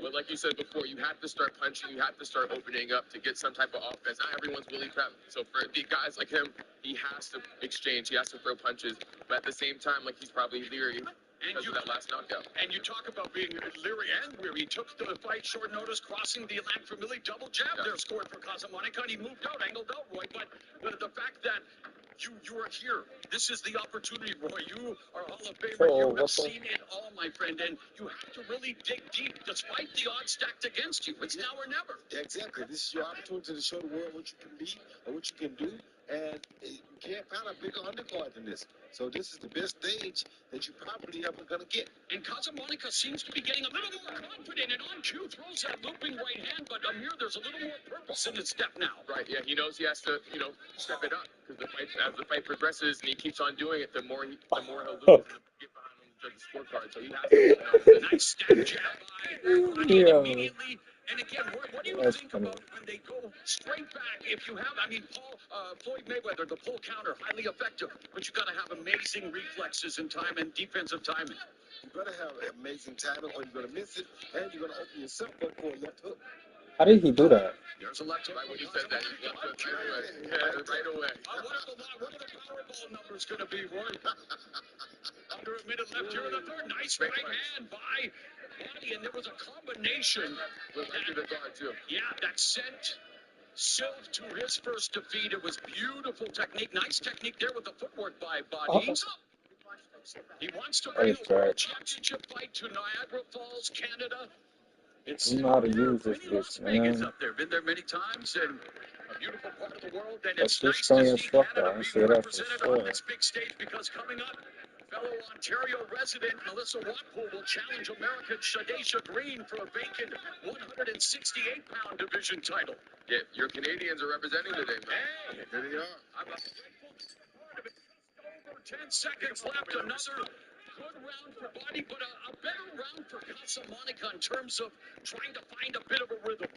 But like you said before, you have to start punching. You have to start opening up to get some type of offense. Not everyone's Willie Pep. So for the guys like him, he has to exchange. He has to throw punches. But at the same time, like he's probably leery because of that last knockout. And you talk about being leery and weary. He took the fight short notice, crossing the Atlantic from Millie. Double jab there, scored for Casablanca, and he moved out, angled out, Roy. But the fact that you are here, this is the opportunity, Roy. You are Hall of Famer. You have seen it all, my friend, and you have to really dig deep, despite the odds stacked against you. It's now or never. Exactly. This is your opportunity to show the world what you can be and what you can do. And you can't find a bigger undercard than this. So this is the best stage that you probably ever gonna get. And Casablanca seems to be getting a little more confident, and on cue throws that looping right hand. But Amir, there's a little more purpose in his step now. Right, yeah, he knows he has to, step it up because as the fight progresses and he keeps on doing it, the more he'll lose and get behind on the judge's scorecard. So he has to know this. Nice step jab by Bonnie Yeah, immediately. And again, what do you that's think funny. about when they go straight back? If you have, Floyd Mayweather, the pull counter, highly effective, but you got to have amazing reflexes and time and defensive timing. You better have amazing timing, or you're gonna miss it, and you're gonna open yourself up for a left hook. How did he do that? There's a left hook. Right when you said that, he left it right away. Yeah, right away. What are the Powerball numbers going to be, Roy? Under a minute left here in the third. Nice right hand by Bonnie, and there was a combination. Looked like the guard, too. Yeah, that sent Sylv to his first defeat. It was beautiful technique. Nice technique there with the footwork by Bonnie. He wants to bring a world championship fight to Niagara Falls, Canada. It's I don't know how to use this Las bitch, Vegas man. up there. Been there many times, and a beautiful part of the world. And That it's shit's nice strong to as see fuck, Canada though. I see being that for represented on sure. this big stage, because coming up, fellow Ontario resident Melissa Watpool will challenge American Shadesha Green for a vacant 168-pound division title. Yeah, your Canadians are representing today, man. Hey, There they are. I'm grateful to be part of it. Just over 10 seconds left. Another good round for Bonnie, but a better round for Casablanca in terms of trying to find a bit of a rhythm.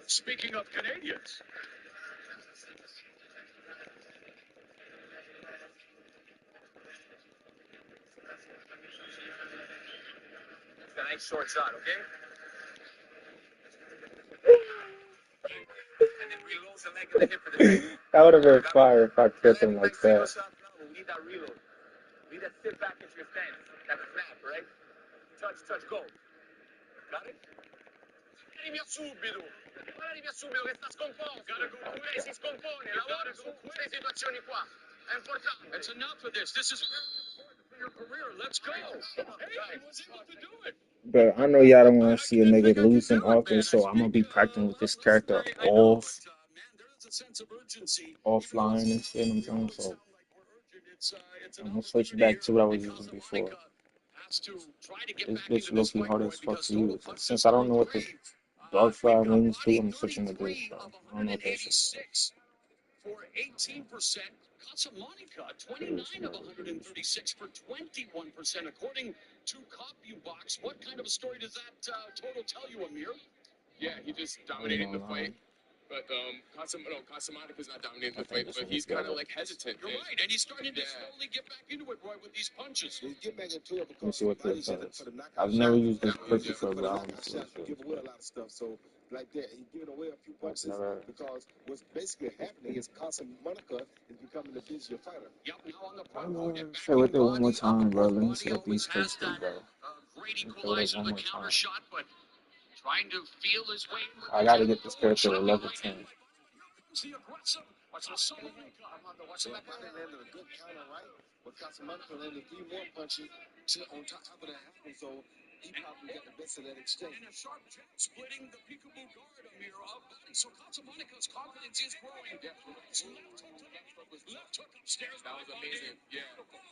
Speaking of Canadians, It's a nice short shot, okay? And then reloads the leg of the hip for the technique. That would have been fire if I kept him like Single that. shot now, but we need that reload. We need that sit back into your stance. That snap, right? Touch, go. Got it? Arrivi subito. Arrivi subito che sta scomposto. Lei si scompone, lavora su queste situazioni qua. È importante. that's enough of this. This is very important for your career. Let's go. Hey, he was able to do it. But I know y'all don't want to see a didn't nigga think I could losing do it, man. often, so I'm gonna be practicing with this character I know, off, but man, there is a sense of urgency. offline and shit. I'm saying, so Sound like we're urgent. It's an I'm gonna switch opportunity back to what I was that using before. Casablanca has to try to get This back bitch into low this key fight, hard Roy, as fuck because to total use. punches Since I don't know what the 33. dog We've fly got means too, Bonnie I'm switching to this. 33 So of I don't know what that shit is. 186 for 18%. Casablanca 29 of 136 for 21%, according to CompuBox. What kind of a story does that total tell you, Amir? Yeah, he just I ain't dominated the gonna fight. lie. But Casamanica's not dominating I the think fight, this but one he's kind of together. like hesitant. You're right, and he's starting to Yeah. slowly get back into it, Roy, with these punches. They get back into it Let me because see what somebody's this in it is. for the knockout I've never shot. used this That was, quick yeah, before, For but the I don't knockout see shot, what you this give away a lot of stuff. So like that, he's giving away a few punches never. because what's basically happening is Casablanca is becoming the busier fighter. Yep, now on the I'm front foot gonna and say with backing it one more Bonnie up. time, Of bro. course, Let me see Bonnie what these always has hits do, that bro. great Let me play with it equalizer, one the more counter time. shot, but trying to feel his way into I the gotta jab. get this character to Chopping level right 10. hand by Bonnie. Here comes the aggressive Casablanca. So Bonnie landed a good counter right, but Casablanca landed 3 more punches on top of that happen. So he probably got the best of that exchange. And a sharp jab splitting the peekaboo guard, Amir, of Bonnie. So Casablanca's confidence is growing. Left hook upstairs. That was amazing. Yeah.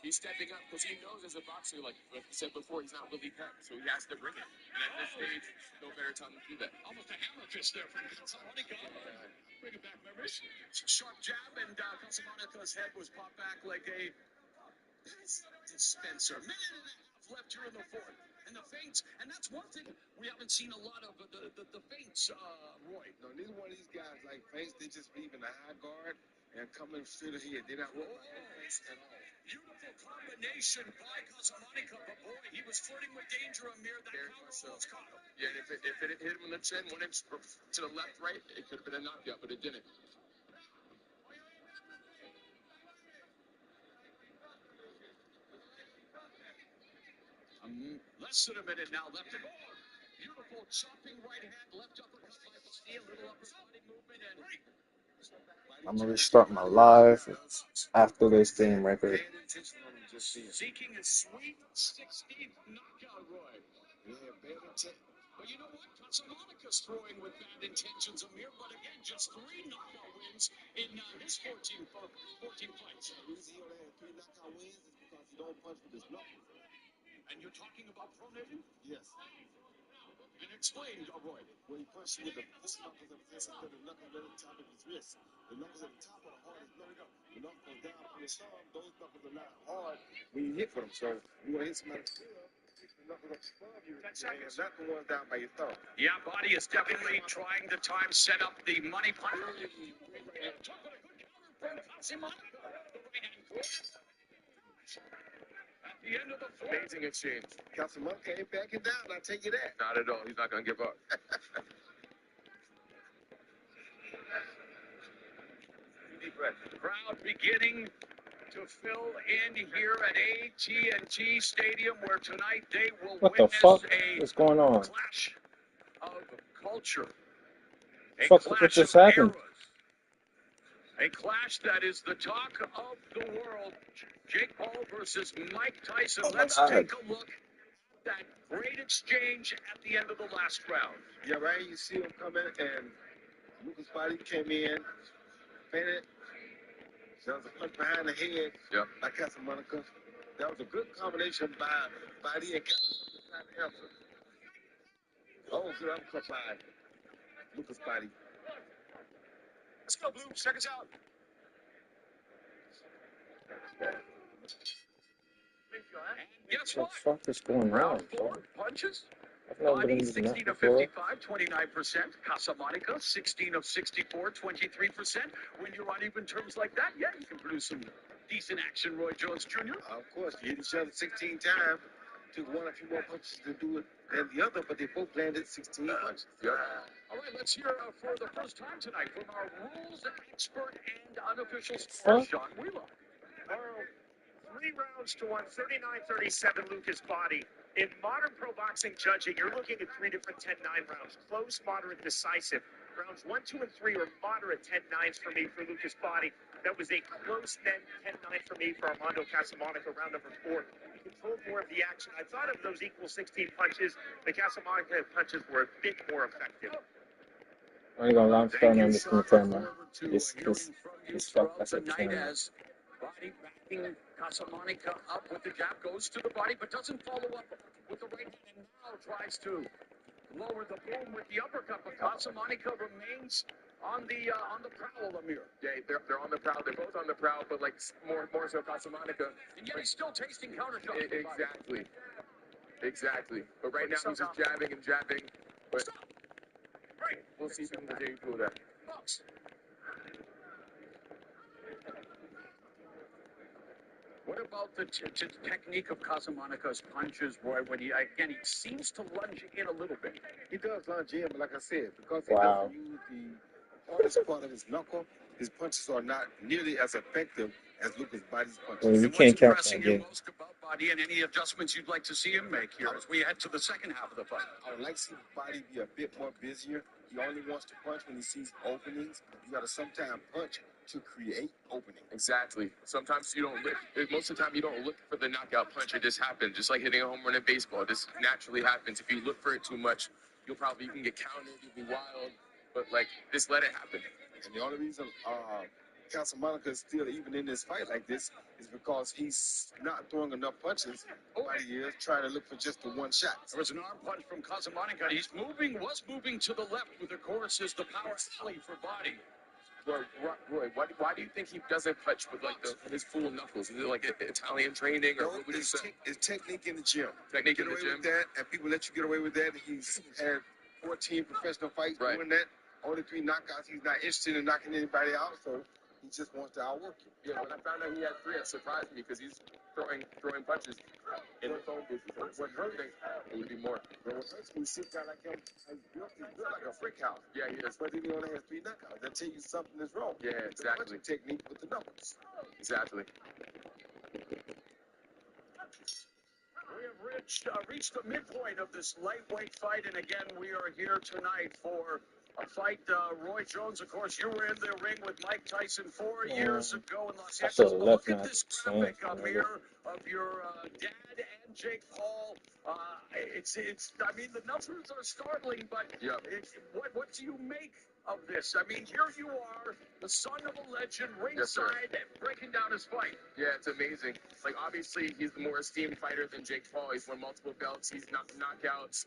He's stepping up because he knows as a boxer, like I said before, he's not really pepped, so he has to bring it. And at this stage, no better time to do that. Almost a hammer fist there from Casablanca. Bring it back, members. Sharp jab, and Casablanca's head was popped back like a dispenser. Minute and a half left here in the fourth. And the feints, and that's one thing we haven't seen a lot of, the feints, Roy. No, neither one of these guys like face. They just leave in the high guard and coming straight ahead. They're not working face at all. Beautiful combination by Casablanca, but boy, he was flirting with danger, Amir. That Very counter much so. almost caught him. Yeah, and if it hit him in the chin, 1 inch to the left, right, it could have been a knockout, but it didn't. Less than a minute now left to go. Beautiful chopping right hand, left uppercut by Bonnie, a little upper body movement, and I'm gonna restart my live after this game record. Just see it. Seeking his sweet 16th knockout, Roy. Yeah, bad intent. But you know what? Casablanca's throwing with bad intentions, Amir. But again, just 3 knockout wins in his 14 fights. The reason he only had 3 knockout wins is because he don't punch with his knuckles. And you're talking about pronating? Yes. And explain, Roy. When he punches with the four knuckles of his instead of the knuckles at the top of his wrist. The knuckles at the top are the hardest knuckles. The knuckles goes down on his thumb. Those knuckles are not hard when you hit with them. So you want to hit somebody still, the knuckles up above you. 10 seconds. Not the ones down by your thumb. Yeah, Body is definitely trying the time, set up the money punch. Took with a good counter from Casablanca. The right-hand cross. At the end of the fourth. Amazing exchange. Casablanca ain't backing down, I tell you that. Not at all. He's not going to give up. Crowd beginning to fill in here at AT&T Stadium, where tonight they will What the witness fuck a is going on? clash of culture. Fuck, clash what just of happened? eras. A clash that is the talk of the world. Jake Paul versus Mike Tyson. Oh my Let's God. take a look at that great exchange at the end of the last round. Yeah, right. You see him coming, and Lucas Body came in, feinted. There was a punch behind the head by Casablanca. That was a good combination by Body and Casablanca. Oh, good uppercut by Lucas Body. Let's go, Blue. Seconds out. And guess What what? the fuck is going on? Round 4, punches. I've never been Body in this 16 match of before. 55, 29%. Casablanca 16 of 64, 23%. When you're on even terms like that, yeah, you can produce some decent action, Roy Jones Jr. Of course, you hit each other 16 times. Took one a few more punches to do it than the other, but they both landed 16 punches. All right, let's hear for the first time tonight from our rules expert and unofficial scorer, Sean Wheeler. 3 rounds to 1, 39-37 Lucas Body. In modern pro boxing judging, you're looking at 3 different 10-9 rounds. Close, moderate, decisive. Rounds 1, 2, and 3 are moderate 10-9s for me for Lucas Body. That was a close 10-9 for me for Armando Casablanca, round number 4. He controlled more of the action. I thought of those equal 16 punches. The Casablanca punches were a bit more effective. I ain't gonna lie, I'm starting to Sean. understand camera. Forward to This hearing from you fuck throughout that's a the night camera. as Body backing Casablanca up with the jab, goes to the body, but doesn't follow up with the right hand, and now tries to lower the boom with the uppercut, but Casablanca remains on the prowl, Amir. Yeah, they're on the prowl. They're both on the prowl, but like more so Casablanca. And yet he's still tasting counter shots. Exactly. But right now he's just jabbing and jabbing. But Right. we'll see if he can continue to do that. Bucks. What about the technique of Casablanca's punches, Roy? When he seems to lunge in a little bit. He does lunge in, but like I said, because he Wow. doesn't use the hardest part of his knuckle, his punches are not nearly as effective as Lucas Body's punches. Well, you And can't what's count impressing that you game. most about Body, and any adjustments you'd like to see him make here as we head to the second half of the fight? I would like to see Body be a bit more busier. He only wants to punch when he sees openings. You got to sometimes punch to create openings. Exactly. Sometimes you don't look. Most of the time, you don't look for the knockout punch. It just happens. Just like hitting a home run in baseball. It just naturally happens. If you look for it too much, you can get countered. You'll be wild. But like, just let it happen. And the only reason Casablanca is still even in this fight like this is because he's not throwing enough punches. Body is trying to look for just the one shot. There was an arm punch from Casablanca. Was moving to the left, with of course is the power alley for Body. Roy, why do you think he doesn't punch with like his full knuckles? Is it like Italian training, or what would you say? It's technique in the gym. Technique in Get the away gym. with that, and people let you get away with that. He's had 14 professional fights doing that. Only 3 knockouts. He's not interested in knocking anybody out, so he just wants to outwork you. Yeah, when I found out he had 3, it surprised me because he's throwing punches in the phone booth. What hurt me? It would be more. But what hurts me, see a guy like him, he's built like a brick house. Yeah, he is. But then he only has 3 knockouts. That tells you something is wrong. Yeah, exactly. The punching technique with the knuckles. Exactly. We have reached the midpoint of this lightweight fight, and again, we are here tonight for A fight, Roy Jones, of course, you were in the ring with Mike Tyson 4 years ago in Los I should Angeles. have But left look at now. this graphic, Amir, of your dad and Jake Paul. I mean, the numbers are startling, but what do you make of this? I mean, here you are, the son of a legend, ringside, breaking down his fight. Yeah, it's amazing. Like, obviously, he's the more esteemed fighter than Jake Paul. He's won multiple belts. He's knockouts.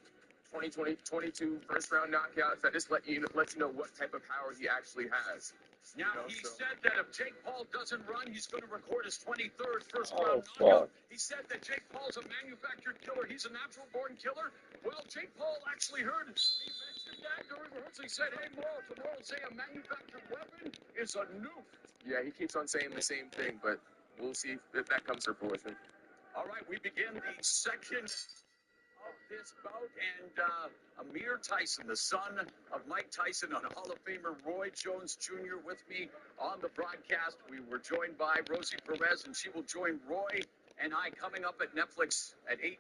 22 first-round knockouts. That just lets you know what type of power he actually has. Now, he said that if Jake Paul doesn't run, he's going to record his 23rd Oh, first-round fuck. knockout. He said that Jake Paul's a manufactured killer. He's a natural-born killer. Well, Jake Paul actually heard it. He mentioned that during rehearsal. He said, hey, tomorrow say a manufactured weapon is a nuke. Yeah, he keeps on saying the same thing, but we'll see if that comes to fruition. All right, we begin the second of this bout, and Amir Tyson, the son of Mike Tyson, and Hall of Famer Roy Jones Jr. with me on the broadcast. We were joined by Rosie Perez, and she will join Roy and I coming up at Netflix at 8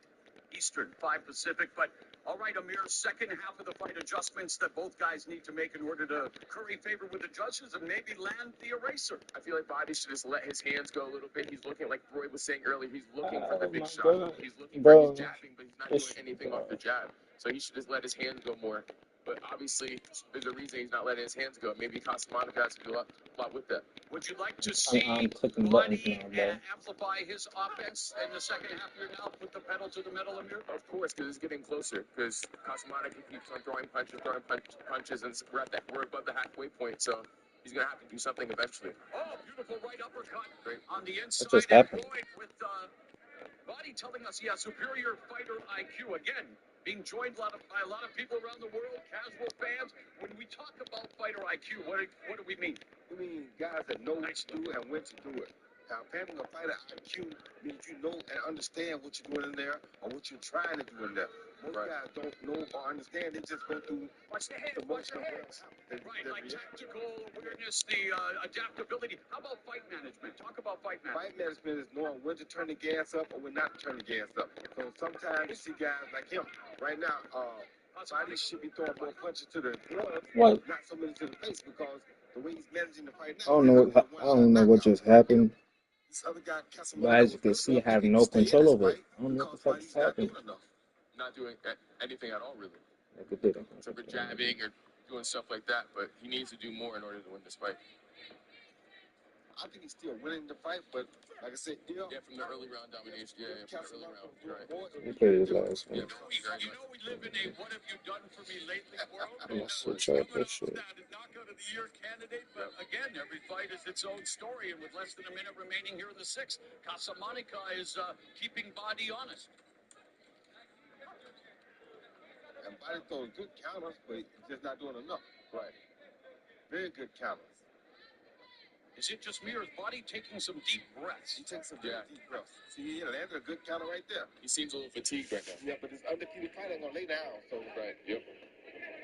Eastern, 5 Pacific. But all right, Amir, second half of the fight, adjustments that both guys need to make in order to curry favor with the judges and maybe land the eraser. I feel like Bobby should just let his hands go a little bit. He's looking, like Roy was saying earlier, he's looking for the Oh big my shot. God. He's looking for, Bro, he's jabbing, but he's not it's- doing anything off the jab. So he should just let his hands go more. But obviously, there's a reason he's not letting his hands go. Maybe Casamano has to do a lot with that. Would you like to see I'm clicking buttons Buddy now, bro. amplify his offense in the second half here now? Put the pedal to the metal, Amir? Of course, because it's getting closer. Because Casamano keeps on throwing punches, and we're above the halfway point. So he's gonna have to do something eventually. Oh, beautiful right uppercut Great. on the inside. just And happened? Roy with Buddy telling us he has superior fighter IQ. Again, being joined by a lot of people around the world, casual fans. When we talk about fighter IQ, what do we mean? I mean, guys that know what to do and when to do it. Now, having a fighter IQ means you know and understand what you're doing in there or what you're trying to do in there. Most guys don't know or understand. They just go through Watch the head, the watch motion the of head. whatever Right, happens. like tactical awareness, the adaptability. How about fight management? Talk about fight management. Fight management is knowing when to turn the gas up or when not to turn the gas up. So sometimes you see guys like him. Right now, Body should be throwing more punches to the glove, What? not so many to the face, because the way he's managing the fight I now. don't know what just happened. This other guy, But as you can see, I have no control over it. I don't know what the fuck just happened. Not doing anything at all, really. Nigga didn't. Except for jabbing or doing stuff like that. But he needs to do more in order to win this fight. I think he's still winning the fight, but like I said, Yeah, from the early round domination. Yeah, from the early round. Right. He played his last Yeah, one. You know we live in a what have you done for me lately world. I'm gonna switch up that shit. Knockout of the year candidate, but again, every fight is its own story, and with less than a minute remaining here in the sixth, Casamanica is keeping Body honest. And Body throws good counters, but he's just not doing enough. Right. Very good counters. Is it just me or is Body taking some deep breaths? He takes some deep breaths. See, landed a good counter right there. He seems a little fatigued right now. Yeah, but his undefeated fighter ain't gonna lay down. So Right. Yep.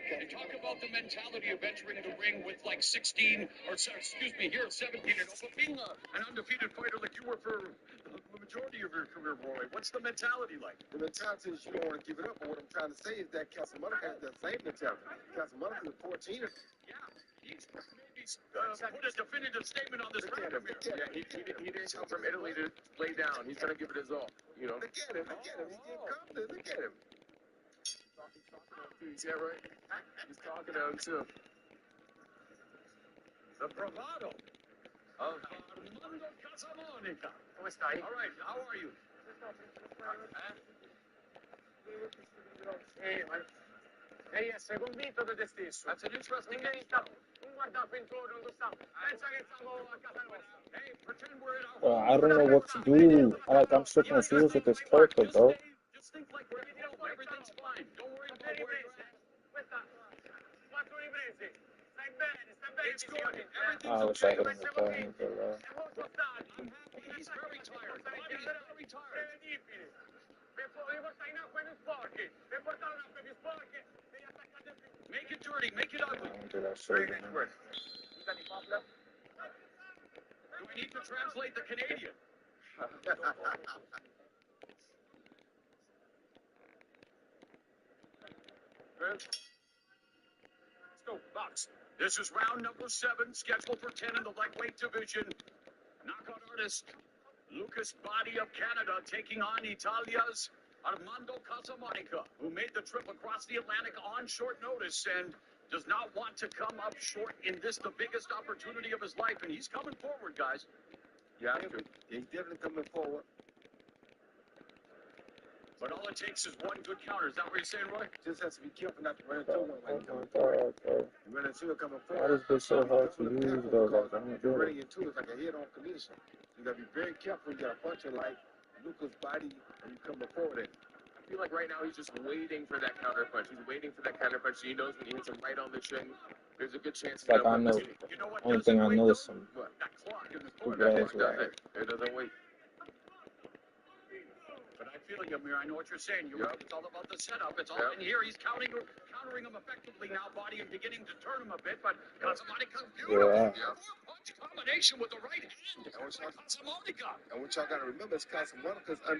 You talk about the mentality of entering the ring with like 16, or excuse me, here 17 and 0, but being an undefeated fighter like you were for the majority of your career, Roy, what's the mentality like? the mentality is you don't want to give it up, but what I'm trying to say is that Casamanica has that same mentality. Casamanica is 14. Yeah, he's put a definitive statement on this record, Amir. Yeah, he didn't come from Italy to lay down. He's gonna give it his all. You know. Look at him. He's getting confident. Look at him. Yeah, right. He's talking to him too. The bravado of Armando Casamanica. Come stai? All right, how are you? Sei convinto di te stesso? That's an interesting Non name. guardato intorno, non sta. Pensa che siamo a casa nostra. Hey, pretend we're in our Bro, home. I don't know what to do. I'm so confused with this character, bro. Just think like we're at home. Everything's fine. Don't worry about where you're at. Questa, 4 riprese. Stai bene, It's good. Everything's I wish I okay. could understand, but È molto stanco. I'm happy. He's very tired. Bobby is very tired. Prevedibile. Per riportare in acqua più sporche. Per portare in acqua più sporche, devi attaccare più. Make it dirty. Make it I ugly. don't do that shit, man. Do we need to translate the Canadian? No, box. This is round number 7, scheduled for 10 in the lightweight division. Knockout artist Lucas Body of Canada taking on Italia's Armando Casamonica, who made the trip across the Atlantic on short notice and does not want to come up short in this, the biggest opportunity of his life. And he's coming forward, guys. Yeah, he's definitely coming forward. But all it takes is one good counter. Is that what you're saying, Roy? Just has to be careful not to run into one when he coming God, bro. You run into it coming Why forward. is this so hard to use, though? Like, I'm You're good. running into it like a head-on collision. You gotta be very careful. You got a bunch of like Lucas Body and you coming forward. I feel like right now he's just waiting for that counter punch. He's waiting for that counter punch. He knows when he hits him right on the chin, there's a good chance. Like, I know. You know what Only thing I know is some What? that clock in the stupid corner. ass rag. It doesn't wait. But I feel you, Amir. I know what you're saying. You're right. It's all about the setup. It's all in here. He's countering him effectively now. Body him beginning to turn him a bit, but Casamonica, beautiful. Yeah. Four-punch combination with the right hand. Casamonica. And what y'all gotta remember is Casamonica's under